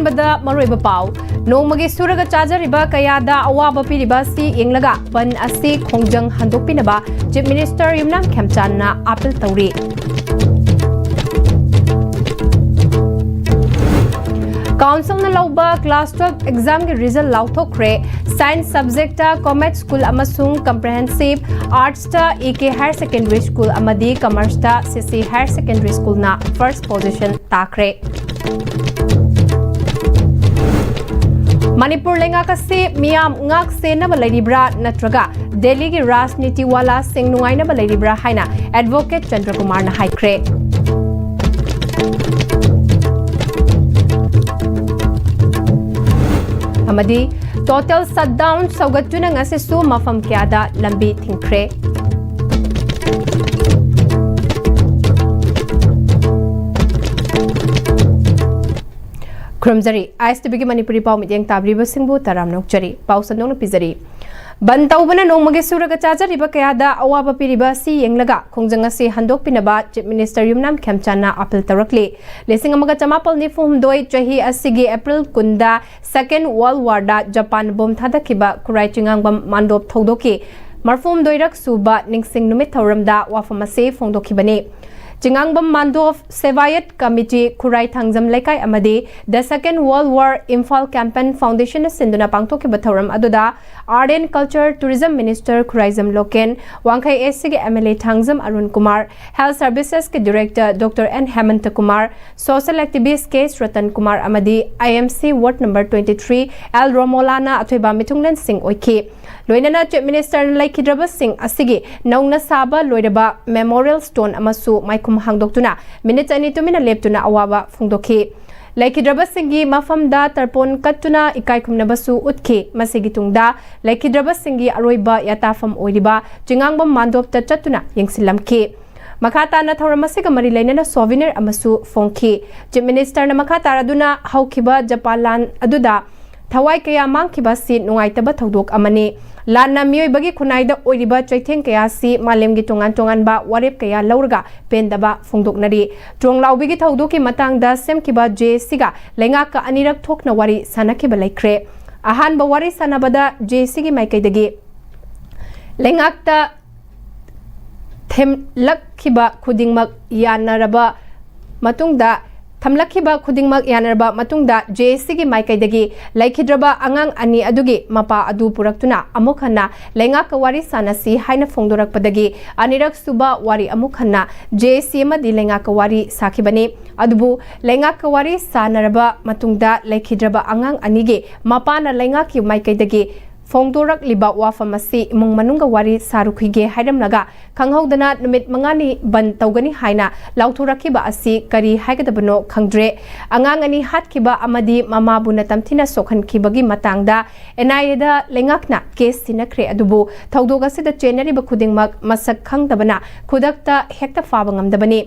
अहंबदा मरोइबा पाव नोंमगे सुरगा चाजरिबा कयादा अवाबा पिरिबा सी येंगलगा बन असी खोंजंग हंदोकपिनबा चीफ मिनिस्टर युमनाम खेमचानना अपील तौरी काउंसिल न लौबा क्लास 12 एग्जाम के रिजल्ट लाउथोखरे साइंस सब्जेक्ट कॉमर्स स्कूल अमसुंग कंप्रेहेंसिव आर्ट्स एके हायर सेकेंडरी स्कूल अमदी commerce CC higher secondary school ना फर्स्ट पोजीशन ताखरे मणिपुर लेंगाकसे मियाम ngak senaba leiribra natraga Delhi gi rajniti wala sing nuainaba leiribra haina advocate Chandra Kumar na haikre amadi total shutdown saugatuna ngase su mafam kyada lambi thingkre Krumzari, Istv की मणिपुरी पाव मित्यंग ताब्रीब सिंबु तराम नोकचरी पाव संदोंग पिजरी बन तौबना नोंमगे सुरगा चाजरिबा कयादा अवाबा पिरिबा सी येंगलगा खोंजंग से हंदोकपिनबा chief minister Yumnam खेमचानना appeal तौरकले लेसिंग अमगा चमापल निफुम दोय चही असिगे अप्रैल कुंदा सेकेंड वर्ल्ड वॉर दा जापान बोम थादकिबा कुराई चिंगांगबम मांडोप थौदोके मरफुम दोयरक सुबा निंगसिंग नुमित थौरमदा वाफम असे फोंदोखिबने चिंगांगबम मांडोफ सेवायत कमिटी खुराई थांगजम लेकाई अमदे the second world war Imphal campaign foundation सिंधुना पांगथोखिबा थौरम अदुदा art and culture tourism minister Khuraijam Loken वांखै एससी के MLA Thangjam Arun Kumar health services के director doctor N Hemant Kumar social activist K Ratan Kumar अमदी आईएमसी वार्ड नंबर 23 एल रोमोलाना अथोइबा मिथुंगलन सिंह ओइखे लोइनना चीफ मिनिस्टर लाइखिद्रबा सिंह असिगे नौना साबा लोइरबा मेमोरियल स्टोन अमसु माइखुम हांगदोक्तुना मिनिट अनि तुमिना लेप्तुना अवाबा फुंगदोखि लाइखिद्रबा सिंगी मफमदा तरपोन कत्तुना इकाइखुमनबसु उतखे मसिगी तुंगदा लाइखिद्रबा सिंगी अरोइबा याताफम ओइरिबा चिंगांगबम मांदोपता चत्तुना यंगसिलमखे मखाताना थौरमसिगा मरि लेनना सोविनिर अमसु फोंखि चीफ मिनिस्टर न मखातारादुना हौखिबा जापान लान अदुदा थवाई कया मांगखिबा सी नुंगाइतबा थौदोक अमने लाना मियोइबगी खुनाइदा ओइरिबा चैथेंग कयासी मालेमगी तोंगान तोंगानबा वारेप कया लौरगा पेंदबा फोंदोकनरी ट्रोंगलाउबिगी थौदोकी मतांगदा सेमखिबा जेसीगा लेंगाका अनिरक थोकना वारी सानखिबा लेख्रे अहानबा वारी सानबदा जेसीगी माइकैदगी लेंगाकता थेमलखिबा खुदिंगमक यानरबा मतुंगदा थमलखिबा खुदिंगमक यानरबा मतुंगदा जेसी की माइकैदगी लाइखिद्रबा अंगांग अनि अदुगी मपा अदु पुरक्तुना अमुखन्ना लेंगाका वारी सानसी हाइना फोंदोरकपदगी अनिरक सुबा वारी अमुखन्ना जेसी मदि लेंगाका वारी साखिबने अदुबु लेंगाका वारी सानरबा मतुंगदा लाइखिद्रबा अंगांग अनिगे मपाना लेंगाकी माइकैदगी फोंदोरक लिबा वाफमसी इमुंग मनुंगा वारी सारुखिगे हाइरमलगा खंगहौदना नुमित मंगानी बन तौगनी हाइना लाउथोरखिबा असि करी हाइगदबनो खंगद्रे अंगांगनी हातखिबा अमदी ममाबुना तमथिना सोखनखिबगी मतांगदा एनआईएदा लेंगाकना केस सिनखरे अदुबु थौदोगसिदा चेनरिबा खुदिंगमक मसक खंगदबना खुदक्ता हेक्ता फाबा ngamdabani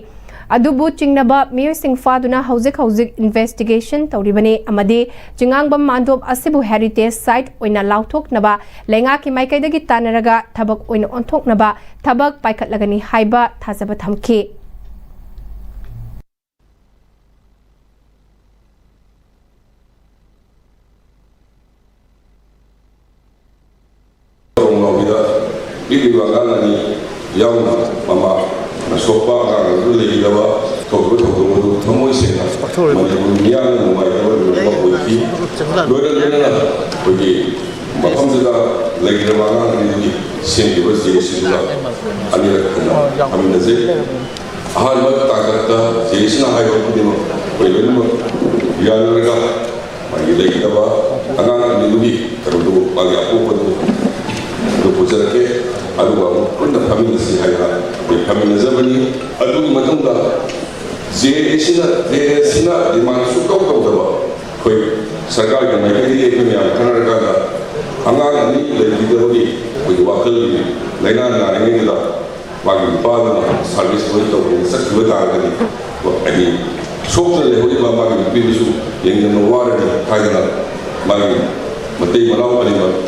अदुबु चिंगनबा मियोसिंग फादुना हौजिक हौजिक इन्वेस्टिगेशन तौरिबने अमदे चिंगांगबम मांदोब असिबु हेरिटेज साइट ओइना लाउथोकनबा लेंगाकी माइकैदगी तानरगा थबक ओइना ओंथोकनबा थबक पाइखतलगनी हाइबा थाजबा थमखे sopa akan lagi dawa kau betul semua sena Manipuri yang mulai dawa pergi dua pergi macam juga lagi dawa ni seni bersih sudah ani nak kami nazar hal macam tak kata jadi sena hai waktu ni pergi mana yang mereka lagi dawa akan ni kalau bagi aku pun tu pujian ke aduh aku pun dah kami nasi hai kami nazabani aduh macam dah sina di mana suka kau dah koi sarkar yang mereka ini kami akan ada angan ini lagi lagi koi wakil lain ini dah bagi pada servis itu seksual tadi ini sok lagi bagi bisu yang januari kaya nak bagi mati malau ini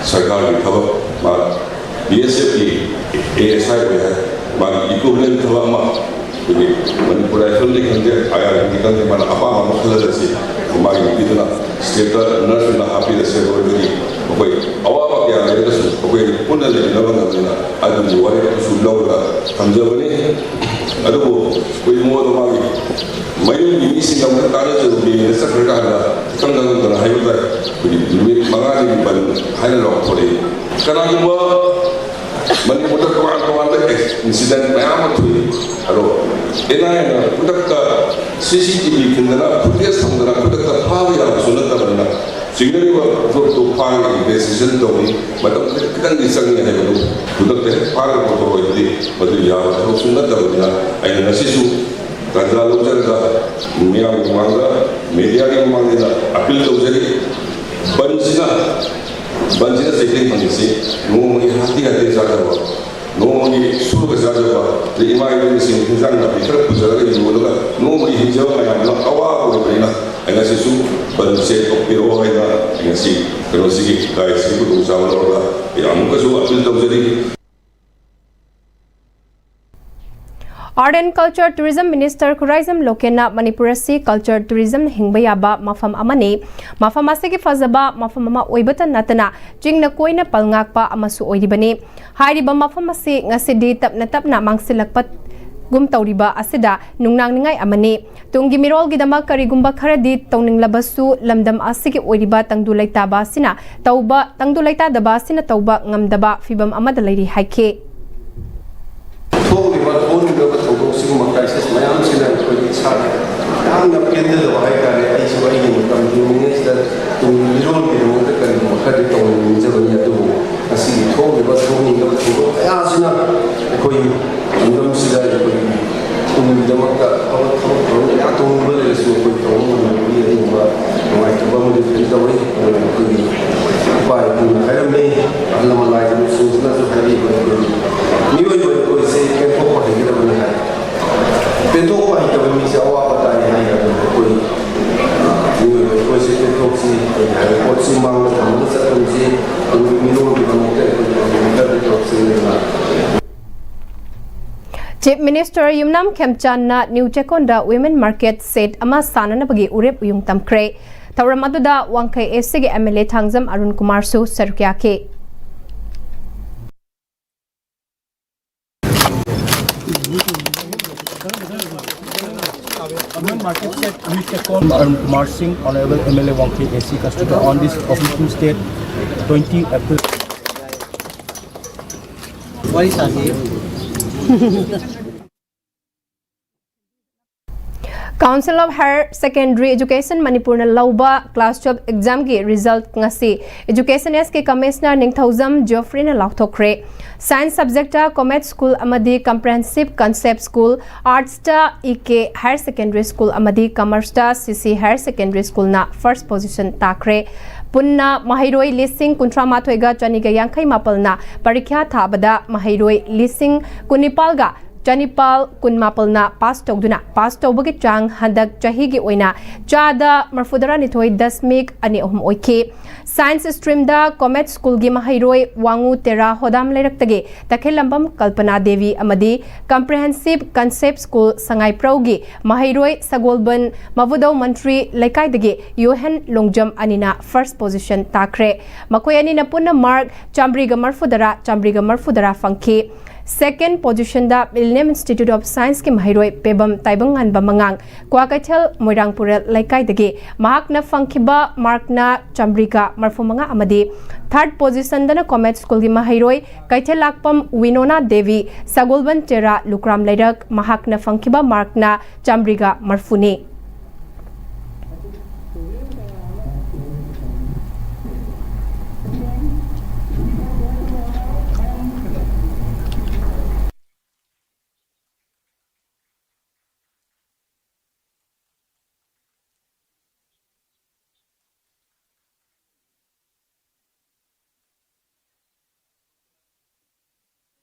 sarkar yang khabar BSF की ASI को है बाकी equivalent थवा मा ꯑꯩꯈꯣꯏꯒꯤ ꯃꯅꯤꯄꯨꯔ ꯔꯥꯏꯐꯜꯅꯤ ꯈꯪꯗꯦ IRBꯅꯤ ꯈꯪꯗꯦ ꯃꯥꯅ ꯑꯄꯥꯝꯕ ꯑꯃ ꯈꯜꯂꯒꯁꯤ ꯃꯥꯒꯤ ꯅꯨꯄꯤꯗꯨꯅ ꯁ꯭ꯇꯦꯠꯇ ꯅꯔꯁꯇꯨꯅ ꯍꯥꯞꯄꯤꯔꯁꯦ ꯑꯣꯏꯕꯗꯤ ꯑꯩꯈꯣꯏ ꯑꯋꯥꯕ ꯀꯌꯥ ꯂꯩꯔꯒꯁꯨ ꯑꯩꯈꯣꯏ ꯄꯨꯟꯅ ꯂꯩꯃꯤꯟꯅꯕ ꯉꯝꯗꯅ ꯑꯗꯨꯒꯤ ꯋꯥꯔꯦꯞꯇꯨꯁꯨ ꯂꯧꯔꯒ ꯊꯝꯖꯕꯅꯤ ꯑꯗꯨꯕꯨ ꯑꯩꯈꯣꯏ ꯃꯉꯣꯟꯗ ꯃꯥꯒꯤ ꯃꯌꯨꯝꯒꯤ ꯃꯤꯁꯤꯡꯒ ꯑꯃꯨꯛ ꯇꯥꯟꯅꯖꯔꯨꯒꯦꯅ ꯆꯠꯈ꯭ꯔꯀꯥꯟꯗ ꯏꯈꯪ ꯈꯪꯗꯅ ꯍꯥꯏꯕ ꯇꯥꯏ ꯑꯩꯈꯣꯏꯒꯤ ꯅꯨꯃꯤꯠ 5ꯅꯤ ꯕꯟ ꯍꯥꯏꯅ ꯂꯥꯎꯊꯣꯔꯛꯏ ꯀꯅꯥꯒꯨꯝꯕ ꯃꯅꯤꯄꯨꯔꯗ ꯇꯣꯉꯥꯟ-ꯇꯣꯉꯥꯟꯕ ꯏꯟꯁꯤꯗꯦꯟ ꯃꯌꯥꯝ ꯑꯃ ꯊꯣꯛꯏ ꯑꯗꯣ NIAꯅ ꯈꯨꯗꯛꯇ CCTV ꯈꯤꯟꯗꯅ ꯐꯨꯇꯦꯖ ꯊꯝꯗꯅ ꯈꯨꯗꯛꯇ ꯐꯥꯕ ꯌꯥꯕꯁꯨ ꯅꯠꯇꯕꯅꯤ나 ꯆꯤꯡꯅꯔꯤꯕ ꯄꯣꯠꯇꯨ ꯐꯥꯔꯒ ꯏꯟꯚꯦꯁꯇꯤꯒꯦꯁꯟ ꯇꯧꯏ ꯃꯇꯝ ꯈꯤꯇꯪꯗꯤ ꯆꯪꯏ ꯍꯥꯏꯕꯗꯨ ꯈꯨꯗꯛꯇ ꯍꯦꯛ ꯐꯥꯔꯒ ꯄꯨꯊꯣꯛꯑꯣꯏꯗꯤ ꯃꯗꯨ ꯌꯥꯕ ꯊꯕꯛꯁꯨ ꯅꯠꯇꯕꯅꯤ나 ꯑꯩꯅ ꯉꯁꯤꯁꯨ ꯇꯥꯟꯖꯥ ꯂꯧꯖꯔꯒ ꯃꯤꯌꯥꯝꯒꯤ ꯃꯃꯥꯡꯗ ꯃꯦꯗꯤꯌꯥꯒꯤ ꯃꯃꯥꯡꯗ ꯑꯄꯤꯜ ꯇꯧꯖꯔꯤ ꯕꯟꯁꯤꯅ ꯆꯩꯊꯦꯡ ꯐꯪꯉꯤꯁꯤ ꯅꯣꯡꯃꯒꯤ ꯍꯥꯇꯦ ꯆꯥꯖꯕ ꯅꯣꯡꯃꯒꯤ ꯁꯨꯔꯒ ꯆꯥꯖꯕ ꯑꯗꯩ ꯏꯃꯥ ꯏꯕꯦꯟꯁꯤꯡ ꯍꯤꯟꯖꯥꯡ ꯅꯥꯄꯤ ꯈꯔ ꯄꯨꯖꯔꯒ ꯌꯣꯜꯂꯒ ꯅꯣꯡꯃꯒꯤ ꯍꯤꯡꯖꯕ ꯃꯌꯥꯝꯗꯨ ꯑꯋꯥꯕ ꯑꯣꯏꯕꯅꯤꯅ ꯑꯩ ꯉꯁꯤꯁꯨ ꯕꯟꯁꯦ ꯇꯣꯛꯄꯤꯔꯛꯑꯣ ꯍꯥꯏꯅ ꯉꯁꯤ ꯀꯩꯅꯣꯁꯤꯒꯤ ꯒꯥꯏꯗꯁꯤꯒꯤ ꯈꯨꯗꯣꯡꯆꯥꯕ ꯂꯧꯔꯒ ꯑꯩ ꯑꯃꯨꯛꯀꯁꯨ ꯑꯄꯤꯜ ꯇꯧꯖꯔꯤ Art and Culture Tourism Minister Khuraizam Lokena Manipur asi Culture Tourism hingba yaba mafam amani mafam asigi fazaba mafam ama oibata natana jingna koina palngakpa amasu oiribani hairiba mafam asi ngasidi tapna mangsilakpat gum tauriba asida nungnang ningai amani tungi mirol gidama karigumba kharadi tawninglabasu lamdam asigi oiriba tangdu laitaba sina tangdu laita daba sina tauba ngamdaba fibam amada lairi haike सिगुम crisis मैम से पेंदब है Amis मिरोल की खरी खर तौजबनी थोब कयासना अखोई अंगम से उनगीदमक तौब लेरसू तौबी नुाइब तौरी उपाय हैरमे अहल मलाई मियोसे पेंथोप हैगदबनी है पेंथोप हैतब मीसे अवाब ताई है मियोसे पेंथोपसी पोटसी मांग थम चतसे Chief Minister Yumnam Khemchandna New Chekonda Women Market Set ama sananabagi urep uyung tamkre Tauram aduda Wangkai SG MLA Thangjam Arun Kumar su sarukyake Women Market Set New Chekon Arun Kumar Singh, Honorable MLA Wangkai SC Custodian on this official state 20 April. What is that? Council of Higher Secondary Education Manipur na lauba class 12 exam ki result ngasi Education SK Commissioner Ningthaujam Geoffrey na lauthokre Science subject ta Comet School amadi Comprehensive Concept School Arts ta EK Higher Secondary School amadi Commerce ta CC Higher Secondary School na first position takre Punna Mahiroi Lising Kuntra Mathoiga Chaniga Yankai Mapalna Parikya Thabada Mahiroi Lising Kunipalga Chanipal Kunmapalna pass tawbagi chang handak chahigi oina chada marfudara nithoi 10.2 oike Science stream da Comet School gi Mahiroi Wangu Tera Hodam Leiraktage Takhilambam Kalpana Devi amadi Comprehensive Concept School Sangai Praugi Mahiroi Sagolban Mavudau Mantri Laikai Yohan Longjam Anina first position takre Makoi anina punna mark Chambriga Marfudara Funky Second position da Millennium Institute of Science ki Mahiroi Pebam Taibangan Bamangang Kwakaithel Moirangpurel Laikai dagi Mahakna Fangkiba Markna Chambriga Marfumanga amadi Third position dana Comet School ki Mahiroi Kaithel Lakpam Winona Devi Sagolban Tera Lukram Lairak Mahakna Fangkiba Markna Chambriga Marfuni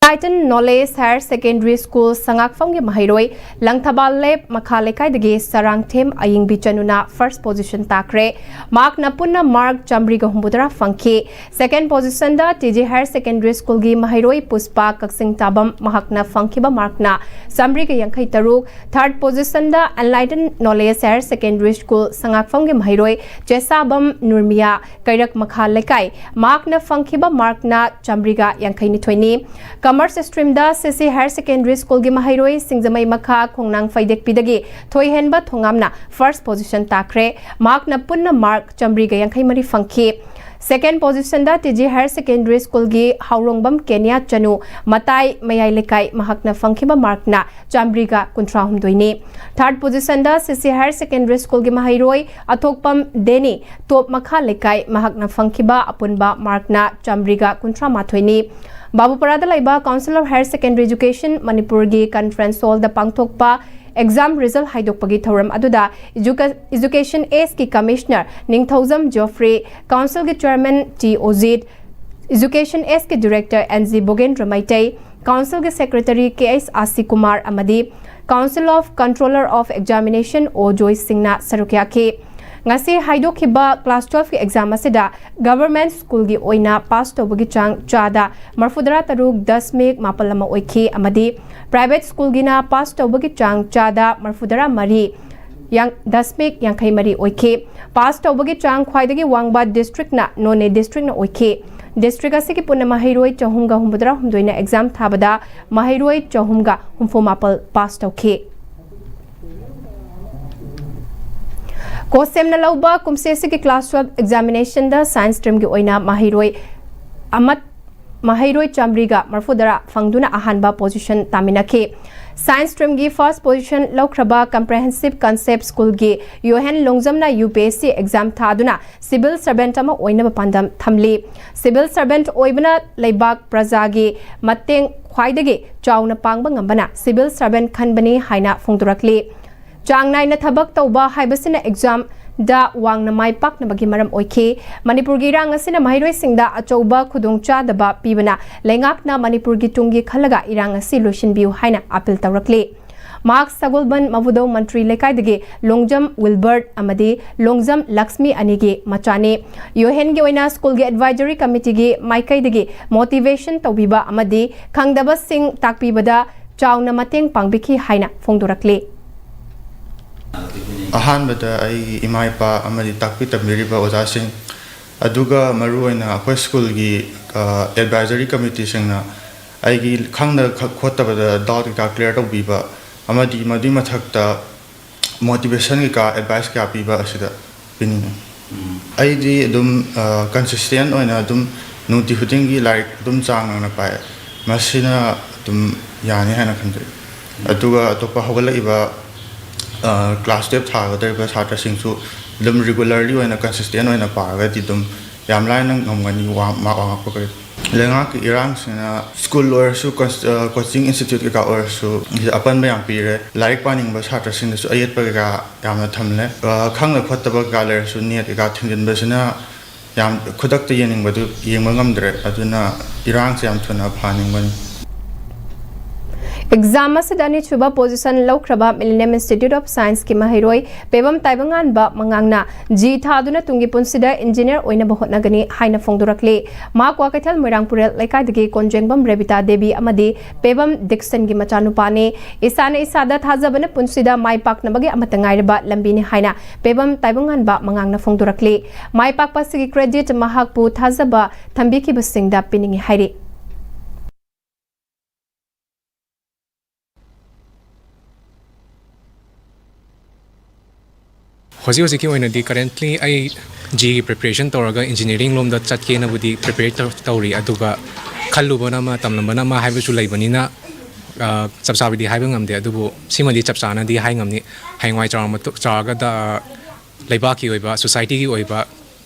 Titan Knowledge Higher Secondary School Sangakfamgi Mahairoi Langthabal Lep Makhalekai Sarang Them Aying Bichanuna first position takre Mark Napuna Mark Chambriga Humbudra Funky second position da TJ Higher Secondary School gi Mahairoi Puspa Kaksing Tabam Mahakna Funkiba Markna Sambriga Yankai Taruk third position da Enlightened Knowledge Higher Secondary School Sangakfamgi Mahairoi Jesabam Nurmia Kairak Makhalekai Markna Funkiba Markna Chambriga Yankai Nitwini Commerce stream da CC Higher Secondary School gi Mahairoi Singjamai Makha Khongnang Faidek Pidagi Thoihenba Thongamna first position takre Mark na punna Mark Chambriga Yankai Mari Funky second position da TG Higher Secondary School gi Haurongbam Kenya Chanu Matai Mayai Lekai Mahakna Funkiba Mark na Chambriga Kuntra Humdoini third position da CC Higher Secondary School gi Mahairoi Athokpam Deni Top Makha Lekai Mahakna Funkiba Apunba Mark na Chambriga Kuntra Mathoini Babuparada Laiba Council of Higher Secondary Education Manipuri Conference Hall the Pangthokpa exam result haidokpagi thoram aduda Education Ace ki Commissioner Ningthauzam Geoffrey Council ki Chairman T Ozid Education Ace ki Director NZ Bogendra Maitai Council ki Secretary KS Asi Kumar Amadi Council of Controller of Examination O Joy Singna Sarukya ke ngasi haidokhiba class 12 ki exam asida government school gi oina pass tobagi chang chada marfudara taruk 10 mek mapalama oikhi amadi private school gina pass tobagi chang chada marfudara mari yang 10 mek yankhai mari oikhi pass tobagi chang khwaidagi wangba district na none district na oikhi district asiki punna mahairoi chahumga humbudara humdoina exam thabada mahairoi chahumga humfo mapal pass tokhi Kosem na lauba kumsesi ki class 12 examination da science stream gi oina Mahairoi Chambriga marfudara fangduna ahanba position taminake science stream gi first position laukraba comprehensive concept school gi Yohan Longjamna UPSC exam thaduna civil servant ama oina pandam thamli civil servant oibana leibak praja gi mateng khwaidagi chawna pangba ngambana civil servant khanbani haina phongdurakli Changnai na thabak tauba haibasina exam da wangna mai pakna bagi maram oikhe Manipur gi rang asina Mahairoi singda achouba khudongcha daba pibana lengak na Manipur gi tungi khalaga irang asi lotion biu haina appeal tawrakle Mark Sagolban Mavudo Mantri Lekai dege Longjam Wilbert amadi Longjam Lakshmi anigi machane Yohen gi oina school gi advisory committee gi maikai dege motivation tawbiba amadi khangdaba sing takpibada chawna mateng pangbiki haina phongdorakle Ahanbada ai imaipa amadi takpi tamiriba ozasing aduga maruina akoi school gi advisory committee singna ai gi khangna khotabada doubt ka clear to biba amadi madi mathakta motivation gi ka advice ka biba asida pin ai di dum consistent oina dum nuti huting gi like dum chang na pa masina dum yani hana khandri aduga topa hogala iba class step thagada satra singsu dum regularly oina consistent oina paga ti dum yamlai nang ngomgani ma ko lenga ki irang sina school or su coaching institute ka or su apan ba yang pire like paning ba satra sing su ayet pa ga yamna thamle khangna khottaba ga ler su net ga thingin ba sina yam khudak te yening ba du yengma ngamdre aduna irang se yam thuna phaning ban Exam asidani chuba position laukraba Millennium Institute of Science ki Mahairoi pebam taibangan ba mangangna ji thaduna tungi punsida engineer oina bahotna gani haina phongdurakle ma kwa kaithal moirangpurel laikai dagi konjengbam Rebita Devi amadi pebam Dixon gi machanupane isana isada thajabana punsida maipakna bagi amatangairba lambini haina pebam taibangan ba mangangna phongdurakle maipak pasigi credit mahakpu thajaba thambiki basingda piningi hairi Hoji ki oina di currently I G preparation toraga engineering lom da chatke na budi prepare tori aduga khallu bana ma tamlamba na ma haibu sulai banina chapsa di haibu ngamde adubu simadi chapsa na di hai ngamni haingwai charaga da laiba ki oiba society ki oiba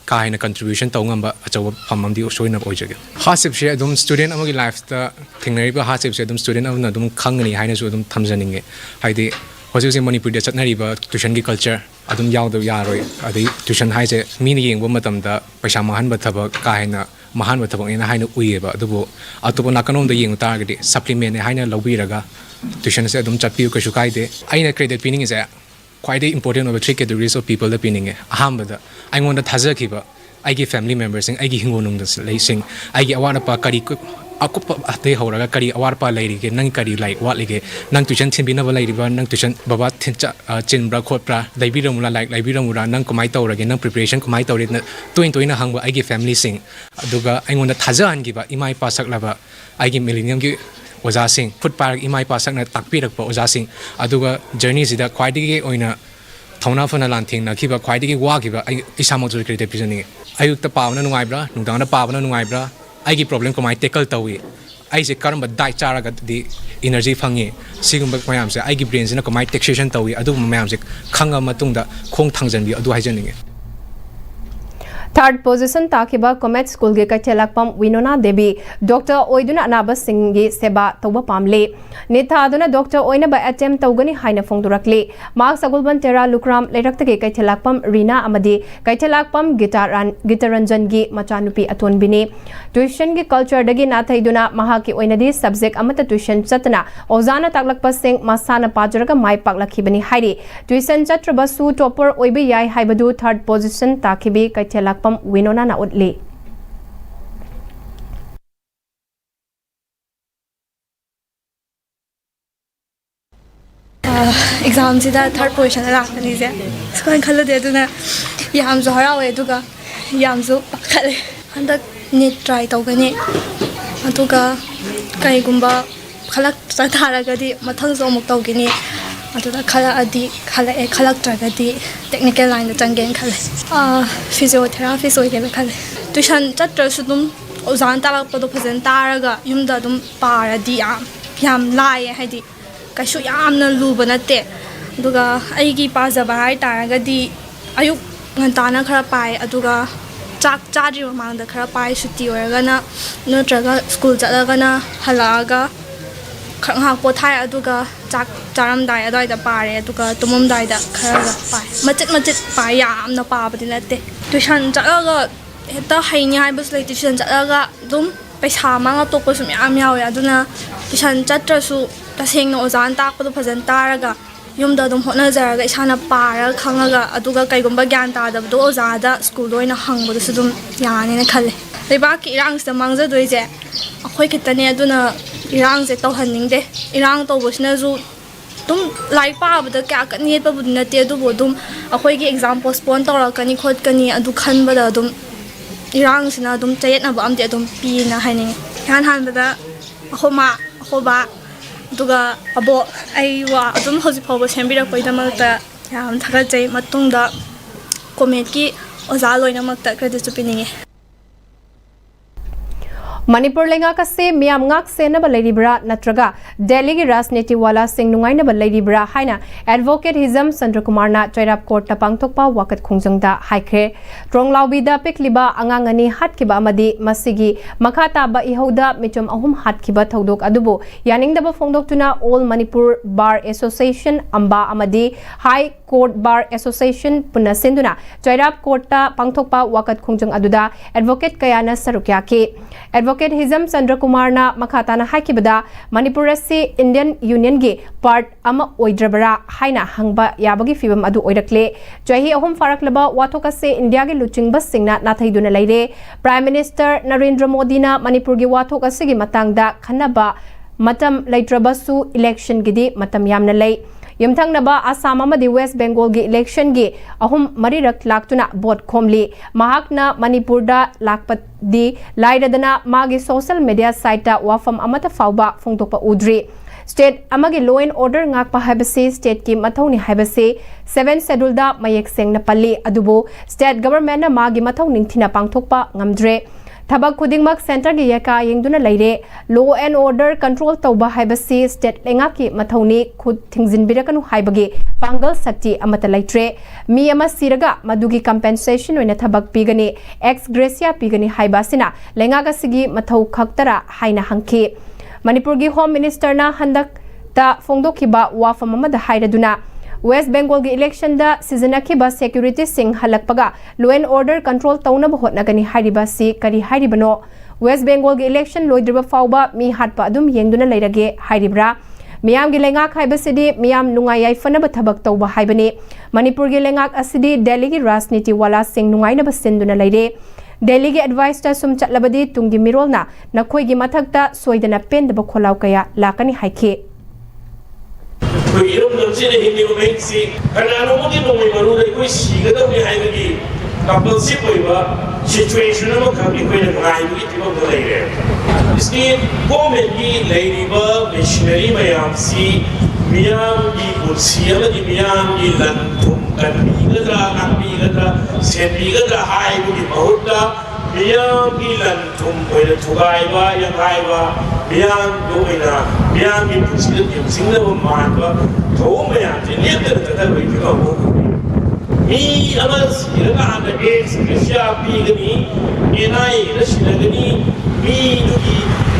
ka haina contribution taw ngamba achawa phamam di soina oijage hasip she adum student amagi life da thingnari ba hasip she adum student amna adum khangni haina su adum thamjaninge haidi Hoji Manipur da chatnariba tuition gi culture adum yaw da yaroi adi tuition haise mini yengbo matam da paisa mahan ba thaba ka haina mahan wa thabak ina haina uieba adubo atopo nakanom da yeng targadi supplement ne haina lobiraga tuition se adum chatpiu ka shukai de aina credit pinning is quite important over 3 categories of people the pinning ahambada I want to thazakiba aigi family members sing aigi hingonung das leising aigi awana pa kari akup ate horaga kari awar pa lairi ge nang kari like what like nang tuition thinbina ba lairi ba nang tuition baba thincha chinbra khotpra laibiramula like laibiramura nang komai tawrage nang preparation komai tawre na toina hangba aigi family sing aduga I want to thaza angiba imai pa saklaba aigi millennium gi oza sing foot park imai pa sakna takpirak pa oza sing aduga journey sida khwaidigi oina thona fana lanthing na khiba khwaidigi wa khiba ai isamo jor krite pijaning ayukta pawna nungaibra nungdangna pawna nungaibra aigi problem ko mai tackle tawi ai se karamba dai charaga di energy phangi sigumba mayam se aigi brain sina ko mai taxation tawi adu mayam se khanga matungda khong thangjanbi adu haijaning Third position takiba Comet School ge kaithelakpam Winona Devi Dr. Oiduna Anaba Singh gi seba tawba pamle Nitha aduna Dr. Oina ba attempt tawgani haina phongdurakle Mark Sagulban Tera Lukram leirakta ge kaithelakpam Rina amadi kaithelakpam Gitaranjan gi machanupi atonbini tuition gi culture dagi nathaiduna mahaki oinadi subject amata tuition chatna ozana taklakpa Singh masana pajaraga mai paklakhibani hairi tuition chatrabasu topper oibe yai haibadu third position takibi kaithelakpam Winona na utli exam sida third position la ni je skoin khalo de duna yam zo harawe duga yam zo pakhale handak net try tawgani aduga kai gumba khalak chathara gadi mathang zo muk tawgini aduda khala adi khalak tragadi technical line da changen khale physiotherapy so ge khale tuition chatra sudum ozan talak podo phajan taraga yumda dum paradi yam lai haidi kaishu yamna luba nate aduga aigi pazaba hai taragadi ayuk ngantana khara pai aduga chak chari mamang da khara pai suti oragana notraga school chalagana halaga khangha po thai aduga chak charam dai adai da pare aduga tumum dai da khara pai macit pai yamna pa badi nate tuition chalaga heta haini hai bus lai tuition chalaga dum paisa manga tokpa sum yam yawe aduna tuition chatrasu tasengna ozan takpadu phajan taraga yumda dum hotna jaraga isana para khangaga aduga kaigumba gyan ta da do ozada school doina hangbodu sudum yani na khalle leba ki irang sta mangja doije akhoi kitane aduna irang je to haningde irang to bosna ju dum like pa bada kya ka ni pa budna te du bodum akhoi gi exam postpone tora kani khot kani adu khan bada dum irang sina dum chayet na ba amte dum pi na haini han bada akhoma akhoba duga abo ai wa adum hoji phoba sembira koida malta yam thaga jai matungda comment ki oza loina makta credit chupininge Manipur lenga ka se miam ngak se na ba leiribra natraga Delhi gi rajniti wala sing nungai na ba leiribra haina advocate Hizam Chandra Kumar na Chairap Court ta pangthokpa wakat khungjang da haikhe tronglaubi da pikliba angangani hatkiba amadi masigi makhata ba ihoda michum ahum hatkiba thodok adubu yaning da ba phongdok tuna All Manipur Bar Association amba amadi High Court Bar Association punna sinduna Chairap Court ta pangthokpa wakat khungjang aduda advocate kayana sarukya ke Advocate Hizam Chandra Kumar na makhatana haikibada Manipur si Indian Union gi part ama oidrabara haina hangba yabagi fibam adu oirakle chahi ahum faraklaba wathoka se India gi luchingba singna nathaiduna leire Prime Minister Narendra Modi na Manipur gi wathoka se gi matangda khanaba matam leitrabasu election gidi matam yamna lei Yumthangnaba Assam amadi West Bengal gi election gi ahum marirak laktuna bot khomli mahakna Manipur da lakpat di lairadana magi social media site ta wafam amata fauba phongtokpa udri state amagi law and order ngakpa haibase state ki mathoni haibase 7 schedule da mayek sengna palli adubo state government na magi mathau ningthina pangthokpa ngamdre Thabak khudingmak center gi yaka yengduna leire law and order control tawba haibasi state lenga ki mathoni khud thingzin birakanu haibagi pangal sakti amata laitre mi ama siraga madugi compensation oina thabak pigani ex gracia pigani haibasina lenga ga sigi mathau khaktara haina hangki Manipur gi home minister na handak ta phongdokhiba wafam amada hairaduna West Bengal gi election da sizinakhiba security sing halakpaga law and order control taunaba hotnagani hariba si kari haribano West Bengal gi election loidriba fawba mi hatpa adum yengduna leirage haribra Miyam gi lengak haibasidi miyam nungai yaifanaba thabak tawba haibani Manipur gi lengak asidi Delhi gi rajniti wala sing nungai na basinduna leire Delhi gi advice ta sum chatlabadi tungi mirolna nakhoi gi mathakta soidana pendaba kholaw kaya lakani haike Irum namsine hindi umaiksi kanano mo di nung marunay ko siga daw ni hay nagi compulsive ko iba situation mo kami ko na mga hindi tibang mulay re. Isliye government ki lady ba missionary mayam si miyam ki kursiya na di miyam ki lantum kanbigadra senbigadra hay mo di mahutla miyam ki lantum ko na tugay ba yang hay ba miyam doon na miyam ki kursiya yung singla mo man ba thấu miyam di lihat na rin ito mo mi amas iraga anda ekspresya pigani inai rashinagani mi dugi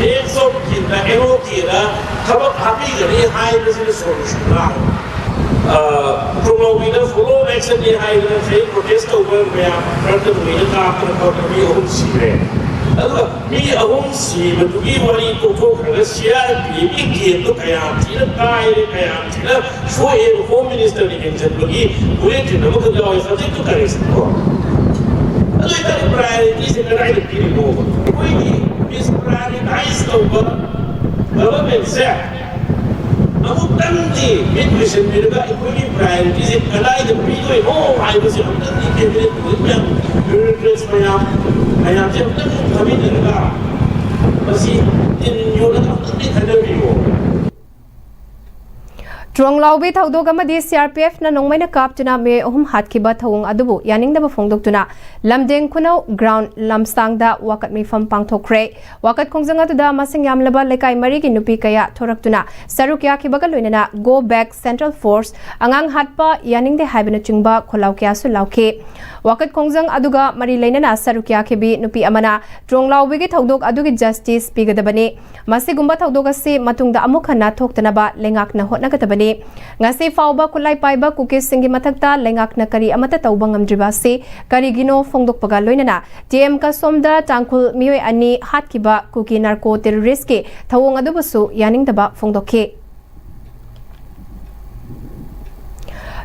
eksop kinda ero kira thabak hapigani hai rasina solution na promote follow action ni hai na say protest over miyam rata mi ka apna mi hum sire mi ahum si betugi wali koko kanga siar bi ki to kaya tira kai kaya tira so e home minister ni kenchen logi pure tin mo ka jaw subject to kare ko alo ita priority se kara ida piri ko koi ni is prioritize to ba government se amu tanti education ni ga koi ni priority se kara ida piri ko ho ai ba se tanti ke ni ko bureaucrats mayam je kami ni ga basi tin yo na tanti khana bi wo Tronglaubi thaudok amadi CRPF na nongmai na kaptuna me ohum hatkiba thawung adubu yaningdaba phongdoktuna lamdeng khunau ground lamstangda wakat mifam pangthokre wakat khongjanga tuda masing yamlaba lekai mari gi nupi kaya thoraktuna sarukya khibaga loinana go back central force angang hatpa yaningde haibena chingba kholaw kya su lauke wakat khongjang aduga mari leinana sarukya khibi nupi amana tronglaubi gi thaudok adugi justice pigadabani masigumba thaudok ase matungda amukhana thoktanaba lengakna hotnagadabani ngasi fawba kulai paiba cookies singi mathakta lengakna kari amata tawba ngamdriba se karigino phongdokpaga loinana TM ka somda tangkhul mioi ani hatkiba cookie narco terrorist ke thawong adubusu yaningdaba phongdokhe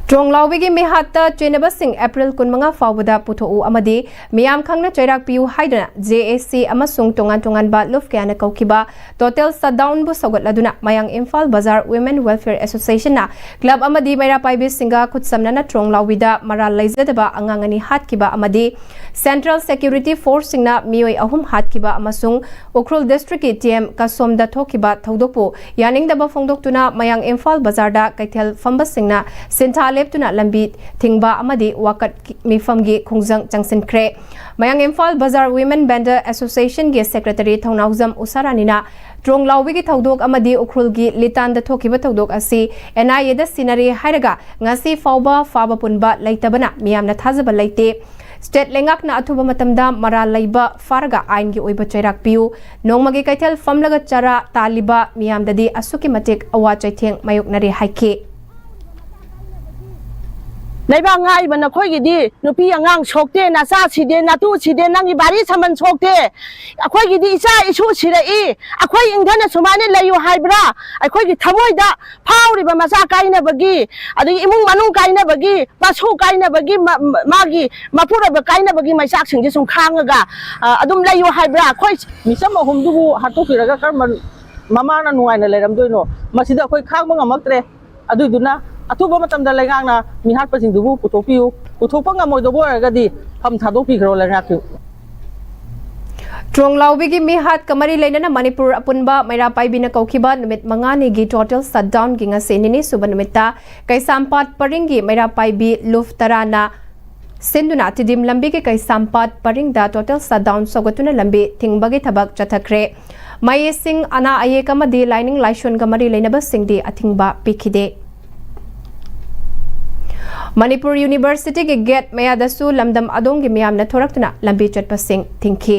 Tronglaubi gi mehata chenaba sing April kunmanga fawbada putho amadi miyam khangna chairak piu haidana JSC amasung tongan ba luf kyana kaukiba total shutdown bu sogot laduna mayang Imphal Bazar Women Welfare Association na club amadi maira paibi singa khutsamna na Tronglaubi da maral laizadaba angangani hatkiba amadi Central Security Force singna mioi ahum hatkiba amasung Ukhrul District TM kasomda thokiba thodokpu yaningdaba phongdoktuna mayang Imphal Bazar da kaithel famba singna sinta leptuna lambi thingba amadi wakat mifamgi khongjang changsinkre mayang Imphal Bazar Women Vendor Association ge secretary thongnauzam usaranina Tronglaubi gi thodok amadi Ukhrul gi litan da thokiba thodok asi NIA da sinari hairaga ngasi fawba faba punba leitabana miyamna thajaba leite State lengak na athuba matamda mara laiba faraga ain gi oiba chairak piu nongmagi kaithel famlaga chara taliba miyamdadi asuki matik awa chaitheng mayoknari haike Naiba ngai bana khoi gi di nupi angang chokte na sa chide na tu chide nangi bari saman chokte akhoi gi di isa isu chira I akhoi ingdana sumane layu haibra akhoi gi thamoi da phawri ba masa kaina bagi adi imung manung kaina bagi pasu kaina bagi magi mapura ba kaina bagi mai sak sing ji sum khangaga adum layu haibra akhoi misam hum dubu hatu kiraga kar mama na nuai na leram doino masida akhoi khang ngamaktre adu duna Atuba matamda lengakna mihat pasing dubu putopiu putopa ngamoidobo aragadi ham thadopi gro lengakyu Tronglaubi gi mihat kamari leinana Manipur apunba maira paibina kaukiba numit mangani gi total shutdown gi ngase nini subanumita kaisampat paringi maira paibi luf tarana sinduna tidim lambi gi kaisampat paringda total shutdown sogatuna lambi thingbagi thabak chathakre mai sing ana aye kamadi lining laishon kamari leinaba singdi athingba pikide Manipur University ke gate mayadasu lamdam adong gi miyam na thoraktuna lambi chatpa sing thinki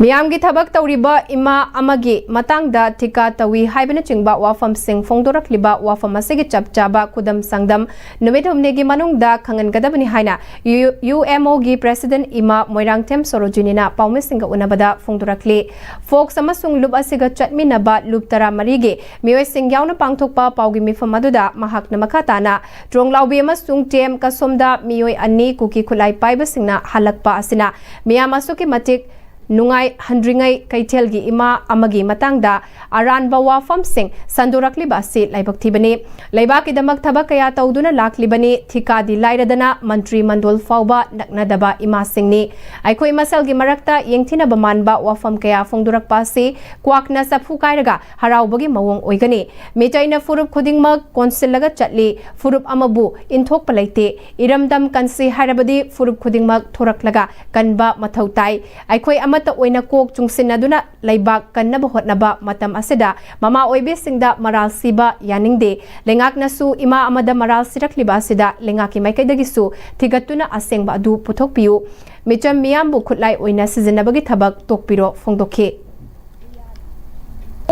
Miyamgi thabak tawriba ima amagi matangda thika tawi haibana chingba wafam sing fongdorak liba wafam asigi chapchaba kudam sangdam numit humnegi manungda khangan gadabani haina UMO gi president ima moirangthem sorojinina paumi singa unabada fongdorakli folk samasung lub asiga chatminaba lub tara marige mioi sing yauna pangthokpa paugi mifam aduda mahakna makhatana tronglaubi amasung tem kasomda mioi ani kuki khulai paiba singna halakpa asina miyamasuki matik Nungai handringai kaitelgi ima amagi matangda aranba wafam sing sandorakli basi laibak thibani laibaki damak thabak kaya tawduna laklibani thikadi lairadana mantri mandol fawba naknadaba ima singni aikhoi masalgi marakta yengthina bamanba wafam kaya fongdurak pasi kwakna saphu kairaga haraubagi mawong oigani metaina furup khudingmak konsillaga chatli furup amabu inthok palaite iramdam kansi harabadi furup khudingmak thoraklaga kanba mathautai aikhoi amata oina kok chungsinaduna laibak kannaba hotnaba matam asida mama oibe singda maral siba yaningde lengak nasu ima amada maral sirakliba sida lengaki maikaidagisu thigatuna asengba adu puthokpiu micham miyambu khutlai oina sizinabagi thabak tokpiro fongdokhe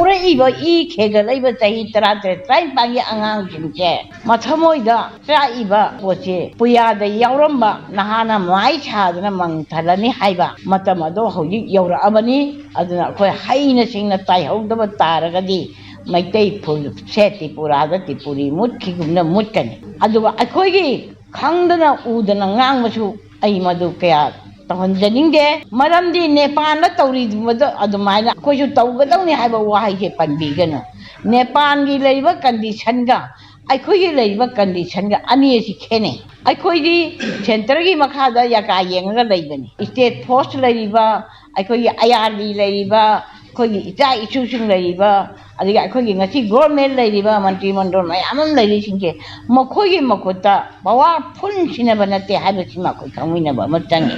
ore ibo I khega laiba chahi taratre trai pangi angang jingche mathamoi da tra iba poche puya da yauramba nahana mai chadna mang thalani haiba matama do hoji yaura abani aduna khoi haina singna tai hauda taragadi maitai phul seti purada tipuri mutki gumna mutkani aduga akhoi gi khangdana udana ngang masu ai madu kaya Tahunjaninge, Madam di Nepal tawri adumaina koju tawgadawni haiba wahai ke panbigana. Nepal gi leiba condition ga, aikoi gi leiba condition ga ani esi khene. Aikoi gi center gi makhada yaka yenga leibani. State post leiba, aikoi gi IRD leiba, koi gi ita issue leiba, adi aikoi gi ngasi government leiba mantri mandol mai amam leili singke. Makoi gi makota bawa phun sinabanate haiba sima koi kangwina ba matangi.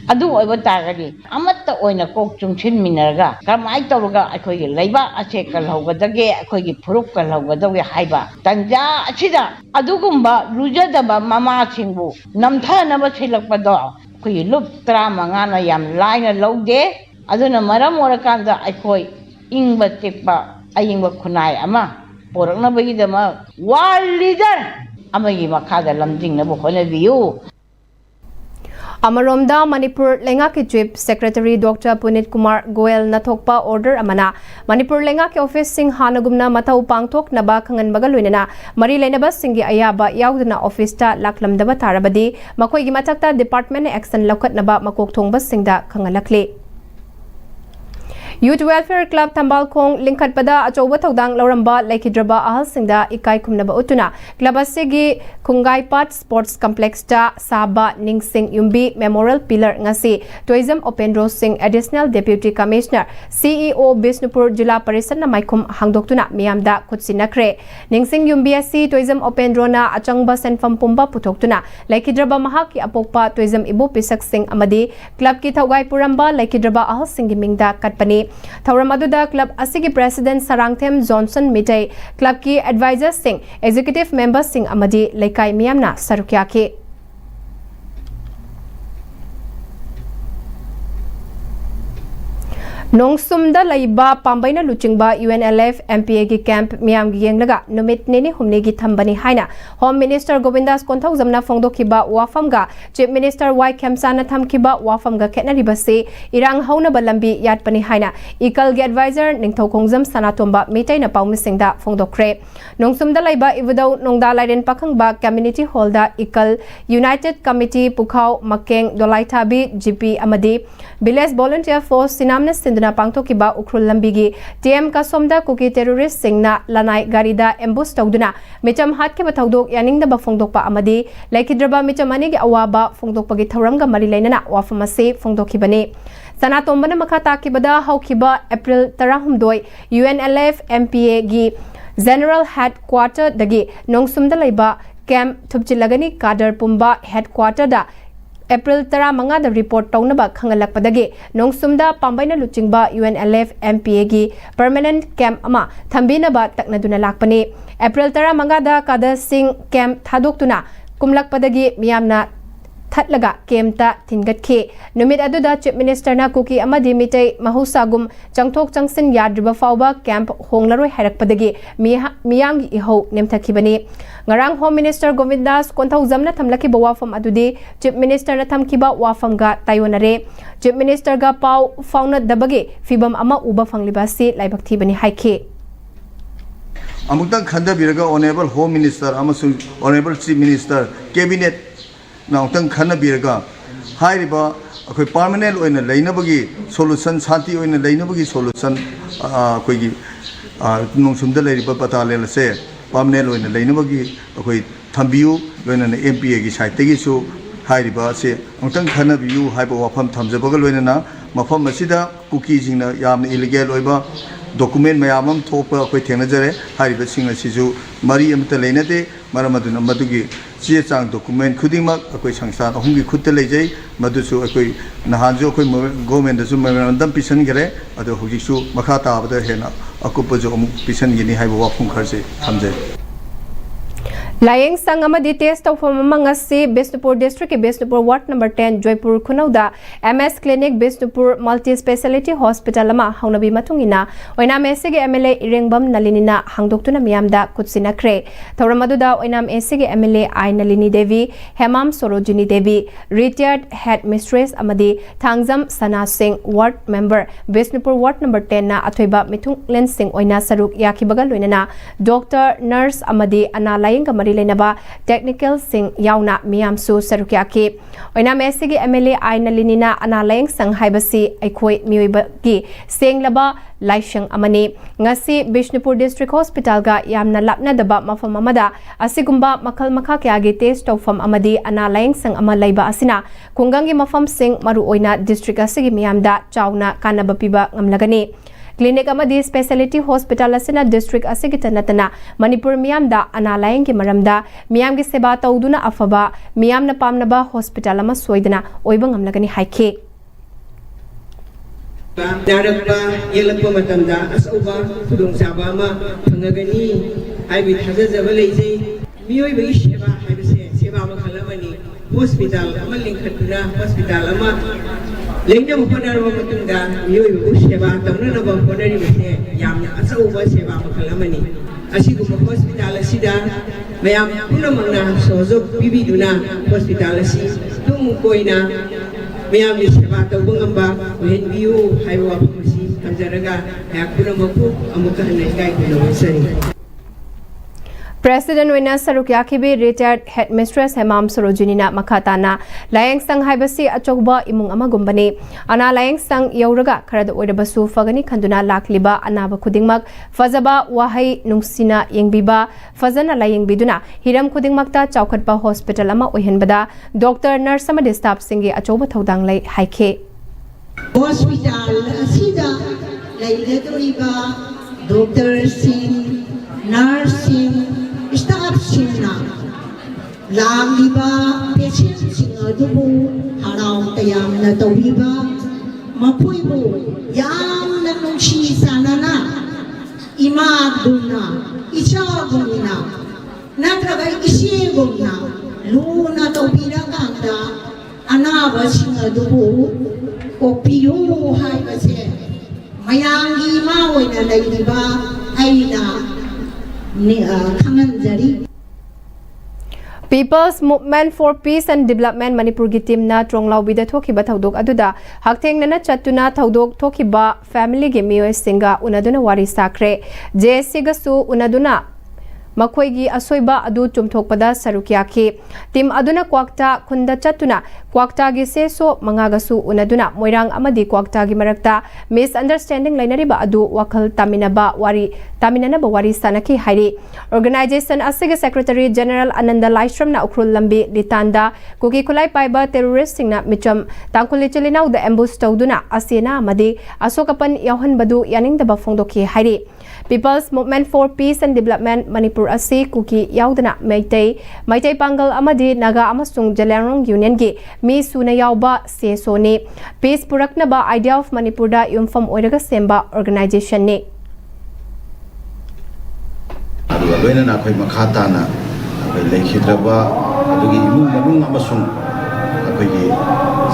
Adu oiba tagadi amatta oina kok chungchin minarga kamai tawga akhoi leiba ache kalhaugadage akhoi phurup kalhaugadage haiba tanja achida adugumba rujadaba mama singbu namthanaba silakpado akhoi lup tra mangana yam laina lode aduna maram orakanda akhoi ingba tikpa ayingba khunai ama poraknabagi dama wal leader amagi makhada lamjingnaba honabiyu Amaromda Manipur Lengaki Chief Secretary Dr. Punit Kumar Goel nathokpa order amana Manipur Lengaki office sing hanagumna matau pangthok naba khangan bagaluinana mari leinaba singi ayaba yaudna office ta laklamdaba tarabadi makoi gi matakta department action lakat naba makok thongba singda khangalakle Youth Welfare Club Tambalkhong Lingkhat pada achoba thodang lauramba laikhidraba ahal singda ikai khumnaba utuna club asigi Khungai Pat Sports Complex ta Saba Ningsing Yumbi Memorial Pillar ngasi Tourism Upendro Singh Additional Deputy Commissioner CEO Bisnupur Jila Parishad na maikhum hangdoktuna miyamda khutsinakre Ningsing Yumbi asi Tourism Upendro na achangba senfam pumba puthoktuna laikhidraba mahaki apokpa Tourism Ibu Pisak Singh amadi club ki thaugai puramba laikhidraba ahal singgi mingda katpani Thauramadu club asigi president Sarangthem Johnson Mitai club ki advisor sing executive member sing amadi laikai miyamna sarukya ke Nongsumda laiba pambaina luchingba UNLF MPA gi camp miyam gi yenglaga numit neni humne gi thambani haina Home Minister Govindas Konthau jamna fongdokhiba wafamga Chief Minister Y Khemsana thamkhiba wafamga khetnariba se irang hauna balambi yatpani haina Ikal gi advisor Ningthau Khongjam Sanatomba Mitaina Paumisingda fongdokre Nongsumda laiba Ivudau Nongda Lairen Pakhangba Community Hall da Ikal United Committee Pukhau Makeng Dolaithabi GP amadi Village Volunteer Force Sinamna Sinduna Pangthokiba Ukrul Lambigi TM Kasomda Kuki Terrorist Singna Lanai Garida Ambush Tawduna Micham Hatke Bathaudok Yaningda Fongdokpa Amadi Laikhidraba Micham Anigi Awaba Fongdokpagi Thauramga Mari Lainana Wafamase Fongdokhibane Sanatombana Makha Takibada Haukiba April 12 UNLF MPA gi General Headquarter dagi Nongsumda Laiba Camp Thupchilagani Kadar Pumba Headquarter da April 15 da report tawnaba khangalakpadagi Nongsumda pambaina luchingba UNLF MPA gi permanent camp ama thambinaba taknaduna lakpani April 15 da Kadar Singh camp thadoktuna kumlakpadagi miyamna thatlaga kemta thingatke numit aduda chief minister na kuki amadi mitei mahusagum changthok changsin yadriba fawba camp honglaroi hairakpadagi miyang iho nemthakibani ngarang home minister govindas konthau jamna thamlaki bawafam adudi chief minister na thamkiba wafam ga tayonare chief minister ga pau fauna dabage fibam ama uba fanglibasi laibak thibani haike amutang khanda biraga honorable home minister amasung honorable chief minister cabinet na utang khanda biraga hairiba akhoi permanent oina leinabagi solution santi oina leinabagi solution akhoi gi nongsumda leiriba batalel se permanent oina leinabagi akhoi thambiu loina MPA gi side tegi su hairiba se utang khanda biu haiba wafam thamjabaga loina na mafam asida kuki jingna yamna illegal oiba document mayamam thopa akhoi thengnajare hariba singa sisu mari amta leinate maramaduna madugi che chang document khudingmak akhoi sangsan ahumgi khutta leijai madusu akhoi nahanjo akhoi government dasu memorandum pisan gere adu hojisu makha tabada hena akupajo amuk pisan gini haiba wafum kharse thamjai Layeng sang amadi test of mangasi Bisnupur district Bisnupur ward number 10 Joypur Khunauda MS clinic Bisnupur multi speciality hospital ama haunabi matungina oinam SG MLA Irengbam Nalinina hangdoktuna miyamda kutsinakre thoramaduda oinam SG MLA I Nalini Devi Hemam Sorojini Devi retired head mistress amadi Thangjam Sana Singh ward member Bisnupur ward number 10 na athoiba mithung len sing oina saruk yakibaga loinana doctor nurse amadi ana layeng Lenaba technical sing yauna miyamsu sarukyaki oina mesigi MLA aina linina analayeng sang haibasi aikhoi miyoibagi senglaba laishang amani ngasi Bisnupur district hospital ga yamna lapna daba mafam amada asigumba makhal makha kyagi test tofam amadi analayeng sang ama laiba asina kungangi mafam sing maru oina district asigi miyamda chauna kanaba piba ngamlagani clinic amadi speciality hospital asina district asigita natana Manipur miyamda analayeng ki maramda miyam gi seba tawduna afaba miyamna pamnaba hospital ama soidana oibang amlagani haike Narakpa yelakpa matamda asauba khudong saba ma phangagani aibi thajajaba leijai miyoi bagi seba haibase seba ma khalamani hospital ama linkhatuna hospital ama lengna mukhanarwa matunda miyoi bagi seba tawnana ba honari base yamna asauba seba ma khalamani asiguma hospital asida mayam punamangna sojok bibiduna hospital asi tum koina mayam seba tawbangamba wenbiu haiwa phamasi kamjaraga yakuna mapu amuka hanai kai kunawasari President Wina Sarukyakhibi retired headmistress Hemam Sorojinina Makhatana Layeng Sang Haibasi Achokba Imung Amagumbani Ana Layeng Sang Yauraga Karada Oidabasu Fagani Kanduna Lakliba Anaba Kudingmak Fazaba Wahai Nungsina Yengbiba Fazana Layeng Biduna Hiram Kudingmakta Chaukatpa Hospital Ama Oihenbada Dr. Nurse Amadi Staff Singi Achoba Thaudang Lai Haike Hospital Asida Laidoriba Dr. Singh Nursing staff singna lamliba patient singa dubu harau tayamna tawiba mapuibu yamna nungshi sanana ima gumna icha gumna natraga isi gumna luna tawira kanda anaba singa dubu kopiyo haibase mayangi ma oina laiba aina People's Movement for Peace and Development Manipur gi team na Tronglaw bida thokiba thaudok aduda haktheng nana chatuna thaudok thokiba family gi miyoi singa unaduna wari sakre JSC ga su unaduna makoigi asoiba adu chumthokpada sarukyaki team aduna kwakta khunda chatuna kwakta gi seso mangaga su unaduna moirang amadi kwakta gi marakta misunderstanding lainariba adu wakhal taminaba wari sanaki hairi organization asige secretary general Ananda Laishram na ukrul lambi litanda kuki kulai paiba terrorist singna micham tangkuli chilinau da ambush tawduna asena amadi asokapan yauhan badu yaningdaba phongdoki hairi People's Movement for Peace and Development Manipur asi kuki yaudana maitai pangal amadi naga amasung Jalangrong Union gi mi suna yauba sesoni peace puraknaba idea of Manipur da yumfam oiraga semba organization ni loina na khoi makhata na lekhidaba adugi imung manung amasung ꯑꯩꯈꯣꯏꯒꯤ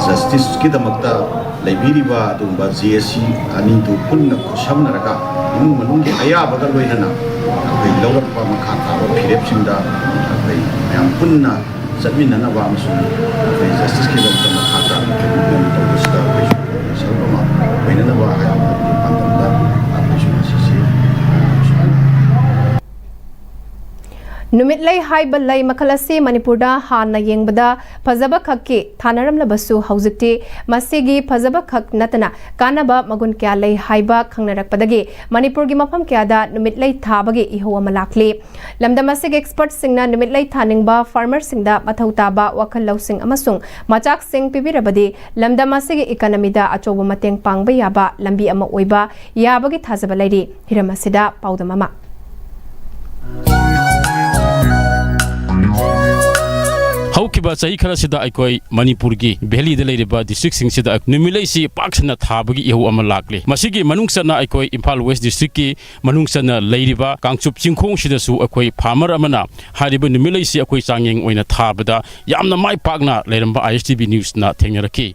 ꯖꯁꯇꯤꯁꯀꯤꯗꯃꯛꯇ ꯂꯩꯕꯤꯔꯤꯕ ꯑꯗꯨꯒꯨꯝꯕ JSC ꯑꯅꯤꯗꯨ ꯄꯨꯟꯅ ꯈꯨꯠꯁꯝꯅꯔꯒ ꯏꯃꯨꯡ ꯃꯅꯨꯡꯒꯤ ꯑꯌꯥꯕꯒ ꯂꯣꯏꯅꯅ ꯑꯩꯈꯣꯏ ꯂꯧꯔꯛꯄ ꯃꯈꯥ ꯇꯥꯕ ꯐꯤꯔꯦꯞꯁꯤꯡꯗ ꯑꯩꯈꯣꯏ ꯃꯌꯥꯝ ꯄꯨꯟꯅ ꯆꯠꯃꯤꯟꯅꯅꯕ ꯑꯃꯁꯨꯡ ꯑꯩꯈꯣꯏ ꯖꯁꯇꯤꯁꯀꯤꯗꯃꯛꯇ ꯃꯈꯥ ꯇꯥꯕ ꯇ꯭ꯔꯤꯠꯃꯦꯟ ꯇꯧꯕꯁꯤꯗ ꯑꯩꯈꯣꯏꯁꯨ ꯁꯔꯨꯛ ꯑꯃ ꯑꯣꯏꯅꯅꯕ ꯍꯥꯏꯕꯒꯤ ꯄꯥꯟꯗꯝꯗ ꯑꯩꯈꯣꯏꯁꯨ ꯉꯁꯤꯁꯤ नुमित लई हाइब लई मखल असी मणिपुरदा हाना येंगबदा फजबा खक्की थानरमलबसु हौजिक्ति मसिगी फजबा खक नतना कानबा मगुन क्या लई हाइबा खंगनरकपदगी मणिपुरगी मफम क्यादा नुमित लई थाबगी इहो अमलाखली लमदम असिग एक्सपर्ट सिंगना नुमित लई थानिंगबा फार्मर सिंगदा मथौ ताबा वखल लौसिंग अमसुंग मचाक सिंग पिबिरबदी लमदम असिग इकोनॉमीदा अचोबा मतेंग पांगबा याबा लंबी अमा ओइबा याबगी थाजबा लैरी हिरम असिदा पाउदम अमा हौकिबा चाही खरसिदा अखोई मणिपुर की वैली दे लेरिबा डिस्ट्रिक्ट सिंगसिदा नुमिलैसी पाक्सना थाबगी इहो अमा लाकले मसिगी मनुंगसना अखोई इम्फाल वेस्ट डिस्ट्रिक्ट की मनुंगसना लेरिबा कांगचुप चिंखोंग सिदसु अखोई फार्मर अमना हारिबा नुमिलैसी अखोई चांगेंग ओइना थाबदा यामना माइ पाकना लेरंबा ISTV न्यूज ना थेंगनरखी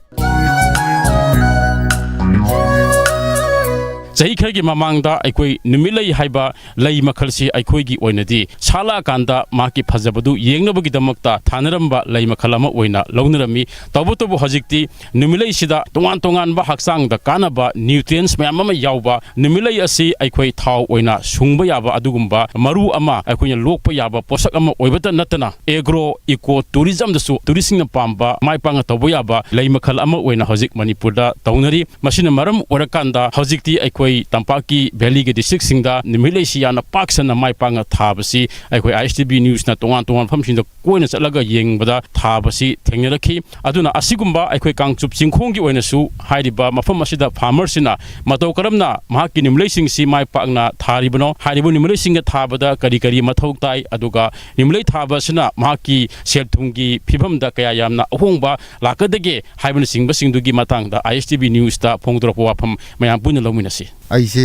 चाही खर की ममांगदा अखोई नुमिलई हाइबा लई मखलसी अखोई ओइनदी साला कांदा माकी फजबदु येंगनबगिदमक्ता थानरंबा लई मखल अमा ओइना लौनरमी तबुतबु हजिक्ति नुमिलई सिदा तोंगान तोंगानबा हक्सांगदा कानबा न्यूट्रिएंट्स मयाम अमा यावबा नुमिलई असि अखोई थाव ओइना सुंगबा याबा अदुगुंबा मरु अमा अखोइना लोकपा याबा पोषक अमा ओइबता नतना एग्रो इको टूरिज्म दसु टूरिस्टिंग पांबा माइपांगा तबु याबा लई मखल अमा ओइना हजिक मणिपुरदा तौनरी मसिना मरम ओरकांदा हजिक्ति अखोई तंपाकी वैली के डिस्ट्रिक्ट सिंगदा निमिलेसियाना पाक्सना माइपांगा थाबसी अखोई ISTV न्यूज ना तोंगान तोंगान फमसिंदा कोइना चलगा येंगबदा थाबसी थेंगनरखी अदुना असिगुंबा अखोई कांगचुप चिंखोंगी ओइनासु हाइरिबा मफम असिदा फार्मरसिना मतौ करमना महाकी निमिलेसिंगसी माइपांगना थारिबनो हारिबो निमिलेसिंगा थाबदा करी करी मथौ ताई अदुगा निमिले थाबसना महाकी सेलथुंगी फिभमदा कया यामना अहोंगबा लाकदगे हाइबन सिंगबसिंगदुगी मतांगदा ISTV न्यूज ता फोंगदरपो वाफम मयाम पुन लौमिनसी ऐसे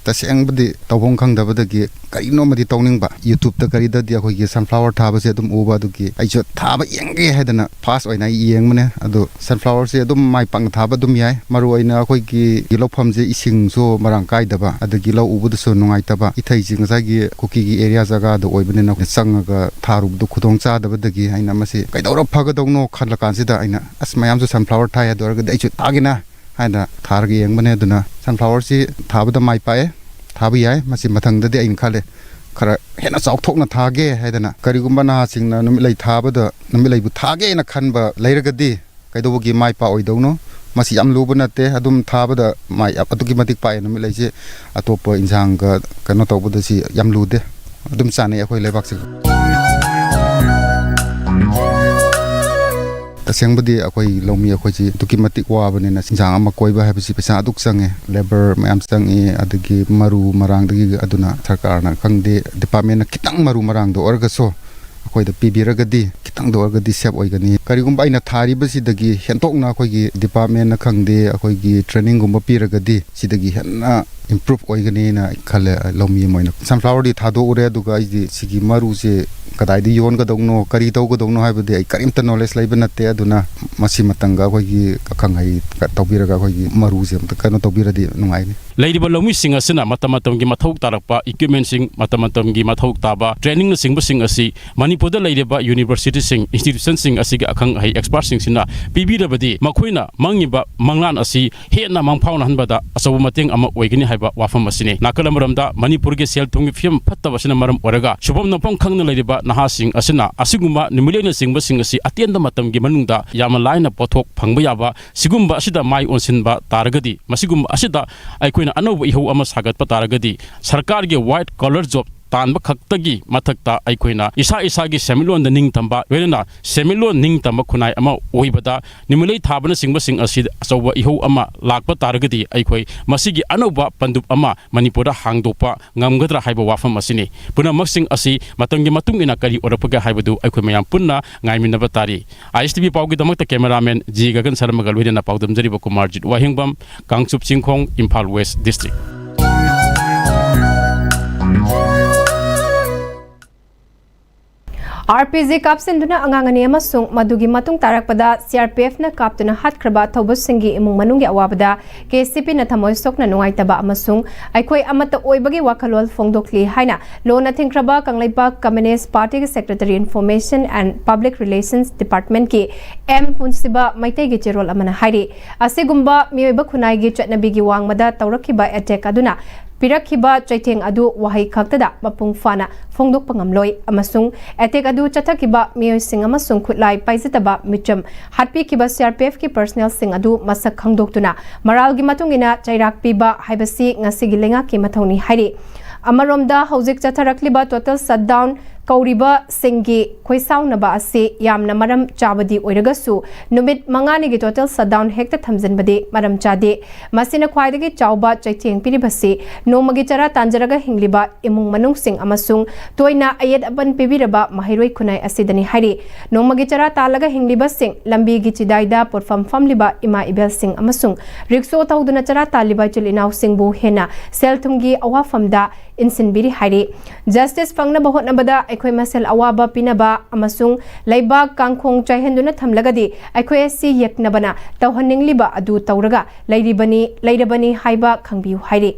तसेंगबदी तौबों खंगदबदगी करिनोमदी तौनिंगबा यूट्यूब ता करिददी अखोइगी सनफ्लावर थाबसे अदुम उबादुगी ऐसो थाबा येंगे हैदना फास्ट ओइना येंगमने अदु सनफ्लावर से अदुम माइ पांग थाबा अदुम याय मरु ओइना अखोइगी गिलोफमजे इसिंगसो मरांग काइदबा अदगी लो उबुदसो नुंगाइतबा इथैजि ngsaigi कुकीगी एरिया जगह दो ओइबनेना संगगा थारुबदु खुदोंग चादबदगी आइना मसे कैदौरा फगदौनो खलकानसिदा आइना अस मयामसो सनफ्लावर थाय अदुरगदि ऐसो तागिना हाइना थारगे येंगमने अदुना सनफ्लावर से थाबदा माइ पाए थाबी याय मसी मथंगददि आइन खाले खरा हेना चाउथोकना थागे हाइदना करिगुम्बा नासिंगना नुमिलै थाबदा नुमिलैबु थागे ना खनबा लैरगदि कैदोबगी माइ पा ओइदौनो मसी याम लुब नते अदुम थाबदा माइ अतुकी मतिक पाए नुमिलैसे अतोप इंजांग कनो तौबदसी याम लुदे अदुम चाने अखोइ लेबाकसे तसेंगबदी अखोइ लौमी अखोइजी तुकी मतिक वाबनेना सिंजांग अमा कोइबा हैबसी पैसा अदुक संगे लेबर मयाम संगे अदगी मरु मरांगदगी अदुना सरकारना खंगदे डिपार्टमेंट खितंग मरु मरांगदो ओरगसो अखोइदा पिबिरगदी खितंग दो ओरगदी सेप ओइगनी करिगुम्बा आइना थारिबसिदगी हेंतोकना अखोइगी डिपार्टमेंट खंगदे अखोइगी ट्रेनिंग गुम्बा पिरगदी सिदगी हेन्ना improve oigani na khale lomi moina sunflower di thado ure aduga ai sigi maru se kadai di yon ga dongno kari tau ga dongno haibadi ai karimta knowledge laiba natte aduna masi matanga khoi gi khangai tawbira ga khoi gi maru se kano tawbira di nungai ni लेरिबा लौमी सिंग असना मतमतम की मथौ तारकपा equipment सिंग मतमतम की मथौ ताबा training सिंग busing असि मणिपुरदा लेरिबा university सिंग institution सिंग असि के अखंग high expert सिंग सिना पिबिरबदी मखोइना मंगिबा मंगलान असि हेना मंगफाउन हनबदा असौ मतेंग अमा ओइगनि हाइबा वाफम असिने नाकलमरमदा मणिपुर के सेल थुंग फियम फत्तबसना मरम ओरगा शुभम नपम खंगना लेरिबा नहा सिंग असना असिगुमा निमुलेना सिंग बसिंग असि अत्यंत मतम की मनुंगदा यामा लाइना पोथोक फंगबा याबा सिगुम्बा असिदा माइ ओनसिनबा तारगदी मसिगुम्बा असिदा आइकोइना अनौब इहौ अमा सागत तारगदी सरकार के व्हाइट कॉलर जॉब तानब खक्तगी मथक्ता आइकोइना इसा इसा की सेमिलोन द निंग तंबा वेना सेमिलोन निंग तंबा खुनाय अमा ओइबदा निमुलै थाबना सिंगबा सिंग असि अचौबा इहौ अमा लाकपा तारगदी आइकोइ मसिगी अनौबा पंदुप अमा मणिपुरदा हांगदोपा ngamgadra haiba wafam asini punamak sing asi matanggi matung ina kari orapaga haibadu aikhoi mayam punna ngaiminaba tari ISTV pawgi damakta cameraman G Gagan Sarmaga loidena pawdam jariba Kumarjit Wahingbam Kangchup Chingkhong Imphal West District RPG kapsinduna angangani amasung madugi matung tarakpada CRPF na kaptuna hatkraba thobusinggi imung manunggi awabada KCP na thamoi sokna nungaitaba amasung aikhoi amata oibagi wakalol fongdokli haina lona thingkraba kanglaiba Communist Party ki Secretary Information and Public Relations Department ki M Punsiba Maitei gi cherol amana hairi asigumba miyoiba khunai gi chatnabigi wangmada tawrakhiba attack aduna Pirakhiba chaitheng adu wahai khaktada mapung fana fongdok pangamloi amasung attack adu chathakiba miyoi sing amasung khutlai paisitaba micham hatpi kiba CRPF ki personnel sing adu masak khangdoktuna maralgi matungina chairak piba haibasi ngasigi lenga ki mathoni hairi amaromda hojik chatharakliba total shutdown Kauriba Singi Khoisaunaba ase yamna maram chabadi oiragasu numit mangani gi total shutdown hekta thamjanbade maram chade masina khwaidagi chauba chaitheng piribase nomagi chara tanjaraga hingliba imung manung sing amasung toina ayed aban pibiraba mahiroi khunai asidani hairi nomagi chara talaga hingliba sing lambi gi chidaida porfam famliba ima ibel sing amasung rikso tawduna chara taliba chilinaw singbu hena selthumgi awafamda insinbiri hairi justice fangna bahot nabada aikhoi masel awaba pinaba amasung laibak kangkhong chaihenduna thamlagadi aikhoi si yeknabana tawhanningliba adu tawraga lairabani haiba khangbiu hairi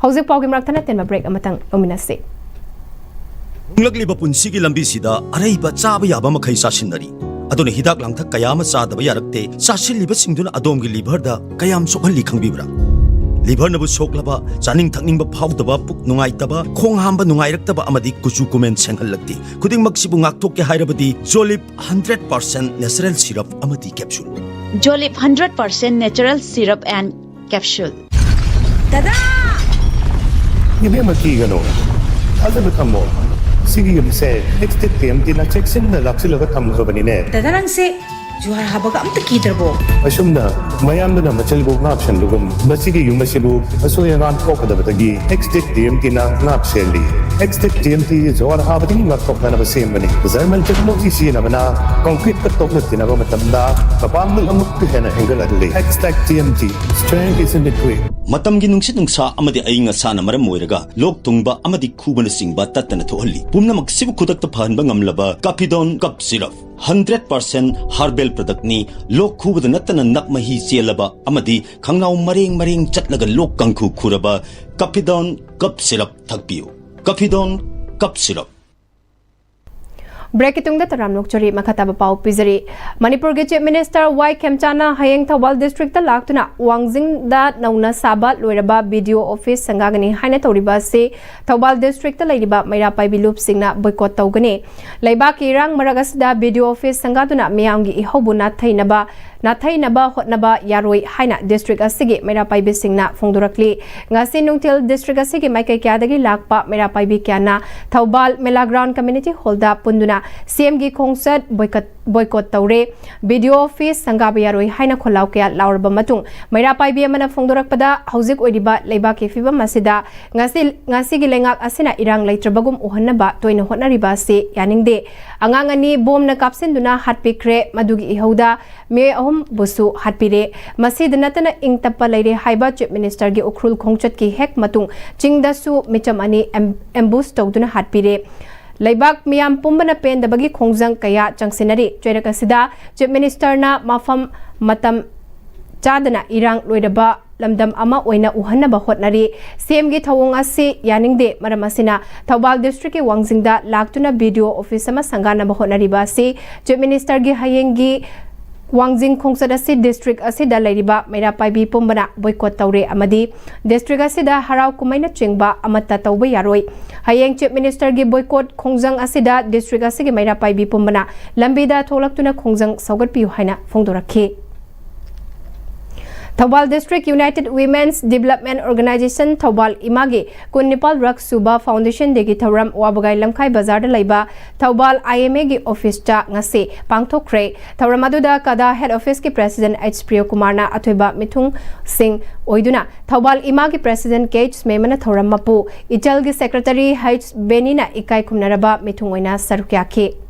hojik pawgi maraktana tenma break amatang ominase unglagliba punsigi lambisida araiba chaba yaba makhai sasinari aduna hidak langthak kayama chadaba yarakte sasilliba singduna adomgi liver da kayam sokhalli khangbibra liver nabu soklaba chaning thakning ba phawdaba puk nungai taba khong hamba nungai raktaba amadi kuchu kumen senghallakti khuding maksibu ngakthok ke hairabadi Jolip 100% natural syrup amadi capsule Jolip 100% natural syrup and capsule dada ibe maki gano alda betamo sigi yumse next TMT na checksin na lapsilaga thamgrabani ne dada nang se juhar habaga amta kidrabo asumna mayamna machalbu ngapshan lugum basigi yumasibu asoyangan kokadabagi next TMT na ngapseli next TMT juhar habadi ngakokna basembani zarmal technology sina bana concrete ka tokna tinaba matamda kapamul amuk hena hengaladli next TMT strength is in the quick matamgi nungsit nungsa amadi ainga sana maram moiraga lok tungba amadi khubana singba tatana thohalli pumna maksibu khudakta phanba ngamlaba Capidon cup syrup 100% herbal product ni lok khubada natana nakmahi chelaba amadi khangnaw mareng chatlaga lok kangkhu khuraba Capidon cup syrup thakpiu Capidon cup syrup Break itung da taram nokchori makata ba pau pizari Manipur ge Chief Minister Y Khemchana hayeng Thawal district ta laktuna wangjing da nauna saba loiraba BDO office sangagani haina toriba se Thawal district ta lairiba maira pai bilup singna boycott tawgani laiba ki rang maragasda BDO office sangaduna miyamgi ihobuna thainaba hotnaba yaroi haina district asigi maira pai bisingna fongdurakli ngasi nungtil district asigi maikai kyadagi lakpa maira pai bi kyana Thawal Mela Ground Community Hall da punduna CM gi khongset boycott tawre BDO office sangaba yaroi haina kholaw kya laurba matung maira pai bi amana fongdurakpada hojik oidiba leiba ke fiba masida ngasi gi lengak asina irang leitrabagum uhannaba toina hotnariba se yaningde angangani bom na kapsinduna hatpikre madugi ihoda me ahum busu hatpire masid natana ingtapa leire haiba Chief Minister gi ukrul khongchat ki hek matung chingdasu micham ani ambush tawduna hatpire Laibak miyam pumbana pendabagi khongjang kaya changsinari choirakasida Chief Minister na mafam matam chadana irang loidaba lamdam ama oina uhannaba hotnari CM gi thawong ase yaningde maramasina Thawal district ki wangjingda laktuna BDO office ama sangana ba hotnari ba se Chief Minister gi hayengi Wangjing Khongsada si district asida lairiba maira paibi pumbana boycott tawre amadi district asida harau kumaina chingba amata tawba yaroi hayeng Chief Minister gi boycott khongjang asida district asigi maira paibi pumbana lambida tholaktuna khongjang saugat piu haina fongdorakhi Thawal District United Women's Development Organization Thawal Imagi Kunnipal Rak Suba Foundation degi Thawram Wabagai Lamkai Bazar da laiba Thawal IMA gi office ta ngase pangthokre Thawram aduda kada head office ki president H Priya Kumar na athoiba mithung sing oiduna Thawal Imagi president Kate Memana Thawram mapu Ichal gi secretary H Benina ikai khumnaraba mithung oina sarukyakhe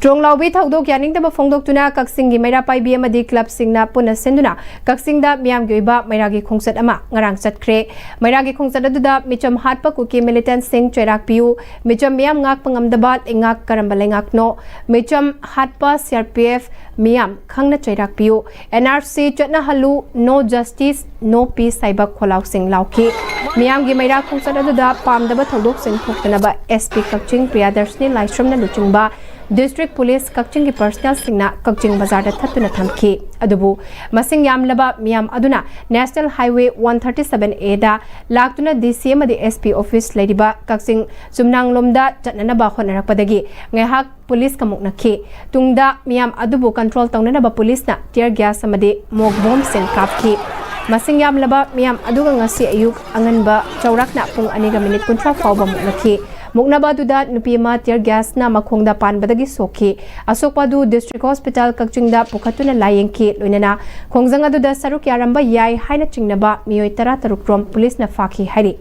Tronglaubi thaudok yaningdaba phongdoktuna Kaksingi Maira Paibi amadi club singna puna senduna Kaksingda miyamgi oiba Mairagi khongset ama ngarang chatkhre Mairagi khongset aduda micham hatpa kuki militant sing choirak piu micham miyam ngak pangamdaba engak karamba lengakno micham hatpa CRPF miyam khangna choirak piu NRC chatna halu no justice no peace saiba kholau sing lauki miyamgi Maira khongset aduda pamdaba thaudok sing thoktanaba SP Kakching Priyadarshini Laishromna luchungba District Police Kakching personnel singna Kakching Bazar da thatuna thamki adubu masing yamlaba miyam aduna National Highway 137A da laktuna DCM adi SP office ladiba Kakching Sumnang lomda chatnanaba honarakpadagi ngehak police kamuk nakhi tungda miyam adubu control tawnanaba police na tear gas amadi mog bomb sing kapki masing yamlaba miyam aduga ngasi ayuk anganba chaurakna pung 2 kuntra fawba muknakhi Muknaba duda nupima tear gas na makhongda panbadagi sokhi asokpadu district hospital Kakchingda pukhatuna layengki loinana khongjanga duda saruk yaramba yai haina chingnaba miyoi 13 rom police na fakhi hari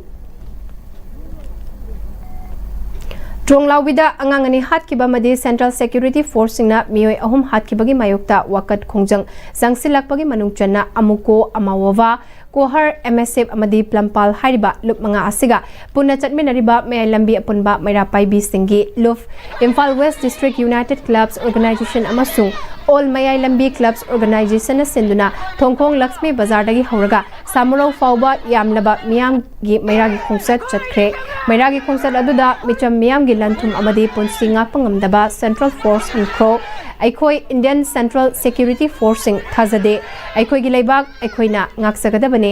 Tronglawida angangani hatkiba madi Central Security Force singna miyoi ahum hatkibagi mayokta wakat khongjang sangsilakpagi manungchanna amuko amawava Kohar MSF amadi Plampal hariba lup mga asiga puna chatminariba may lambi apunba Maira Paibi singi luf Imphal West District United Clubs Organization amasung All Mayai Lambi Clubs Organization na sinduna Thongkhong Lakshmi Bazar dagi hauraga Samurau Fauba yamlaba miyam gi Mairagi khongset chatkre Mairagi khongset aduda micham miyam gi lanthum amadi punsinga pangamdaba Central Force Incro Aikoi Indian Central Security Forcing thazade Aikoi gi leibak aikoina ngaksagadabane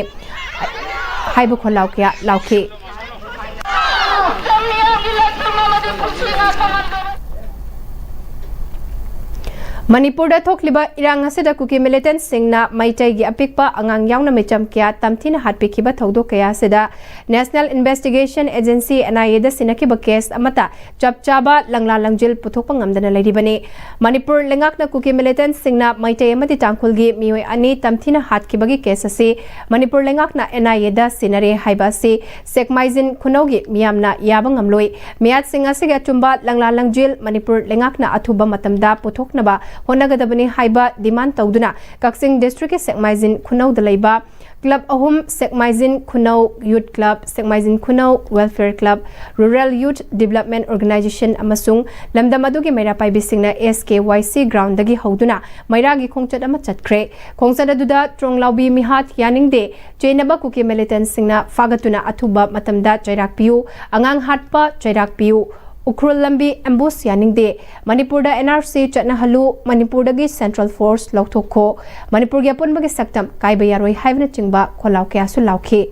haibu kholau kya lauke Manipur da thokliba irang asida kuki militant singna maitai gi apikpa angang yauna micham kya tamthina hatpikiba thaudo kaya sida National Investigation Agency NIA da sinakiba case amata chapchaba langla langjil puthokpa ngamdana lairibane Manipur lengakna kuki militant singna maitai amati tangkhulgi mioi ani tamthina hatkibagi case ase Manipur lengakna NIA da sinare haiba se sekmaizin khunaugi miyamna yaba ngamloi miat singa siga chumba langla langjil Manipur lengakna athuba matamda puthoknaba Honagadabani haiba demand tauduna Kakching District Sekmaizin Khunau dalaiba Club ahum Sekmaizin Khunau Youth Club Sekmaizin Khunau Welfare Club Rural Youth Development Organization amasung lamdamadugi Maira Paibi singna SKYC ground dagi hauduna Mairagi khongchat ama chatkre khongchat aduda Tronglaubi mihat yaningde chainaba kuki militant singna fagatuna athuba matamda chairak piu angang hatpa chairak piu Ukrul lambi ambush yaningde Manipur da NRC chatna halu Manipur dagi Central Force lauthokho Manipur gi apunbagi saktam kaiba yaroi haivna chingba kholau kya su lauke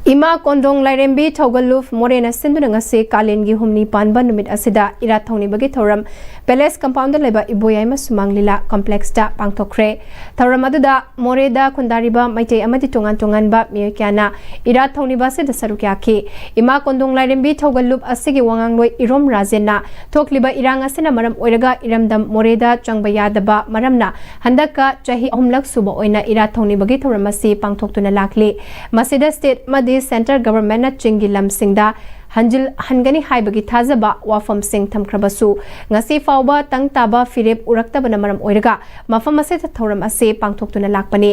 Ima Kondong Lairembi Thogaluf Morena Sinduna ngase Kalengi humni panba numit asida ira thongni bagi thoram Palace compound leba iboyai sumang lila complex da pangthokre thoram aduda Moreda Kundariba maite amati tongan ba miyokana ira thongni ba se dasarukya ki Ima Kondong Lairembi Thogaluf asigi wangangloi irom rajena thokliba irang asena maram oiraga iramdam Moreda changbaya daba maramna handaka chahi ahumlak suba oina ira thongni bagi thoram asi pangthoktuna lakli masida state madi Center Government na chingi lamsingda hanjil hangani haibagi thazaba wafam sing thamkrabasu ngasi fawba tangtaba firep uraktabana maram oiraga mafam ase thoram ase pangthoktuna lakpani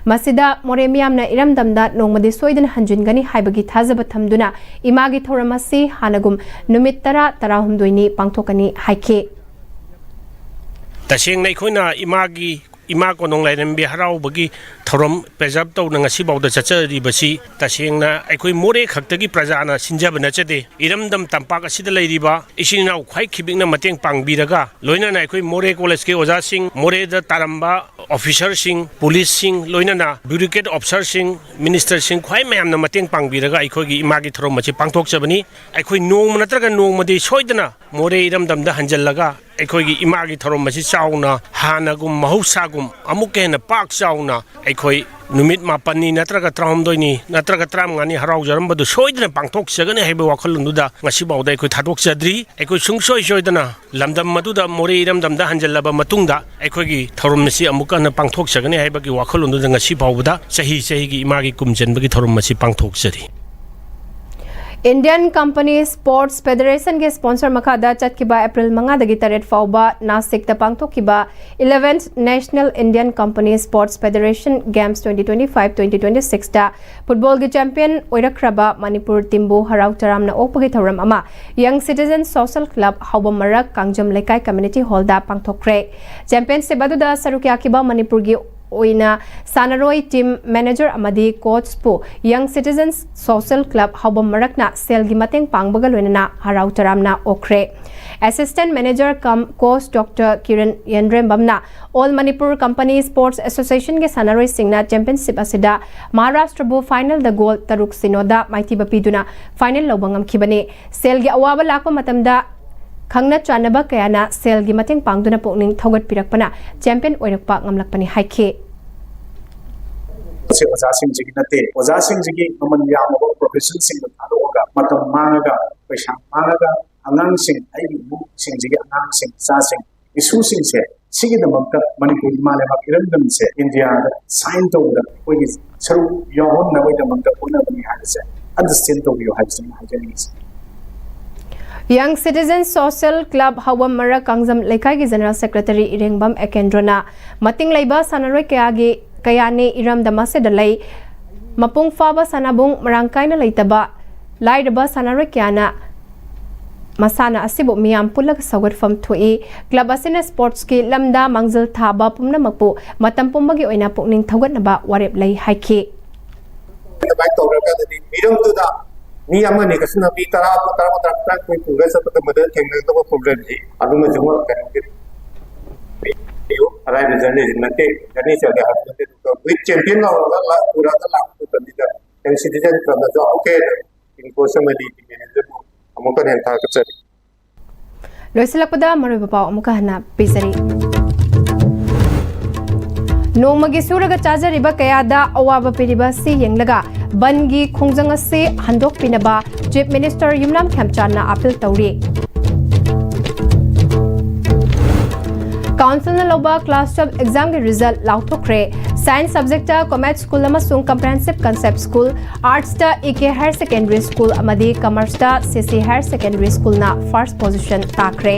masida moremiamna iramdamda nongmadi soidan hanjingani haibagi thazaba thamduna imagi thoram ase hanagum numit tara humdoini pangthokani haike taseng nei khoina Ima Kondong Lairembi haraubagi thoram preserve tawna ngasi bawda chachari basi tasengna aikoi more khaktagi prajana sinjabana chade iramdam tampak asida leiriba isinina khwai khibingna mateng pangbiraga loina na aikoi more college ke oja sing more da taramba officer sing police sing loina na bureaucrat officer sing minister sing khwai mayam na mateng pangbiraga aikoi gi imagi thoram machi pangthok chabani aikoi nong natraga nong madi soidana more iramdam da hanjallaga aikoi gi imagi thoram machi chauna hanagum mahusagum amukena pak chauna aikoi numit mapani natraga tramdoini natraga tramngani haraujarambadu soidana pangthok chagani haiba wakhalunduda ngasi bawda aikoi thadok chadri aikoi sungsoi soidana lamdam maduda more iramdamda hanjallaba matungda aikoi gi thorum masi amuka na pangthok chagani haiba gi wakhalunduda ngasi bawda sahi gi imagi kumjanbagi thorum masi pangthok chari Indian Company Sports Federation के sponsor मखादा चटकिबा अप्रैल 5 दगी 8 फाउबा नासिक ता पांगथोकिबा 11th National Indian Company Sports Federation Games 2025-2026 ता football के champion ओइरखरबा Manipur टीमबो हराउ तरामना ओपगी थौरम अमा young citizen social club हौबमरक Kangjam Leikai community hall दा पांगथोक्रे चैंपियनशिप अदुदा सरुक्याकिबा मणिपुर गी ओइना सानारोई टीम मैनेजर अमदी कोच पो young citizen social club Haobam मरकना सेल गी मतंग पांगबगा लोइना हराउ तरामना ओखरे assistant manager cum coach doctor Kiran यंद्रेम बमना all Manipur company sports association के सानारोई सिंगना चैंपियनशिप असिदा महाराष्ट्र बो फाइनल द गोल तरुक सिनोदा माइती बपीदुना फाइनल लोबंगम खिबने सेल गी अवाबा लाको मतमदा खंगना चानबा कयाना सेल गी मतंग पांगदुना पोकनिंग थौगत पिरकपना चैंपियन ओइरकपा ngamlakpani हाइखे से ओजासिंग जिगी नते ओजासिंग जिगी ममन यामबो प्रोफेशनल सिंग थादोगा मतम मांगगा पैसा मांगगा अंगांग सिंग आइगी मु सिंग जिगी अंगांग सिंग सा सिंग इशू सिंग से सिगी दमक मणिपुर माले मा इरंदम से इंडिया साइन तोगा कोई सरु योहन नवै दमक पुना बनी हासे अंडरस्टैंड तो यो हाइसिंग हाइजेनिक्स यंग सिटीजन सोशल क्लब हवम मरा कांगजम लेखाई की जनरल सेक्रेटरी इरेंगबम एकेंद्रना मतिंग लेबा सानारोई कयागे कयाने इरम दमासे दलाई मपुंग फाबा सानाबुंग मरांकाइना लेतबा लाइरबा सानारोई कयाना मसाना असिबो मियाम पुलग सगरफम थोई क्लब असिना स्पोर्ट्स के लमदा मंगजल थाबा पुमना मकपो मतम पुमबगी ओइना पुकनिंग थौगतनबा वारेप लै हाइखे ni ama ne kasna pi tara koi puga sa ta madal thengna to problem ji adu ma juma kan ke yo arai na jane nate jane se ga hat te to with champion na la pura ta la to ta and citizen from the okay in personally manager amuka ne ta ka chari loisalakpada maroi bapa amuka hana pisari नोमगी सूरग चाजरिबा कयादा अवाबा पिरिबा सी यंगलगा बनगी खोंजंग से हंदोक पिनबा chief minister Yumnam खेमचाना appeal तौरी council लोबा class 12 exam के result लाउथोक्रे साइंस सब्जेक्ट कॉमर्स स्कूल अमसुंग कंप्रेहेंसिव कंसेप्ट स्कूल आर्ट्स ता एके हायर सेकेंडरी स्कूल अमदी कॉमर्स ता सीसी हायर सेकेंडरी स्कूल ना फर्स्ट पोजीशन ताक्रे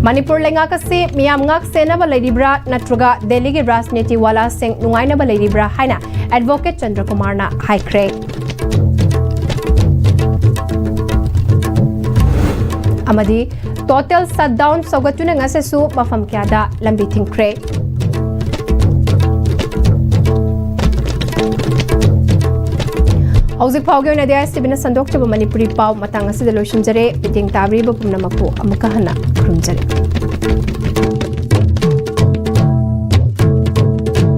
मणिपुर लेंगाक से मियाम ngak senaba leiribra natraga Delhi gi rajniti wala sing nungainaba leiribra haina advocate Chandra Kumar na haikre amadi total shutdown sogatuna ngase su mafam kyada lambi thingkre Hauzik Pauge na dia sibina sandok chaba Manipuri pau matang asida loishinjare piting tabri ba pumna mapu amuka hana krumjare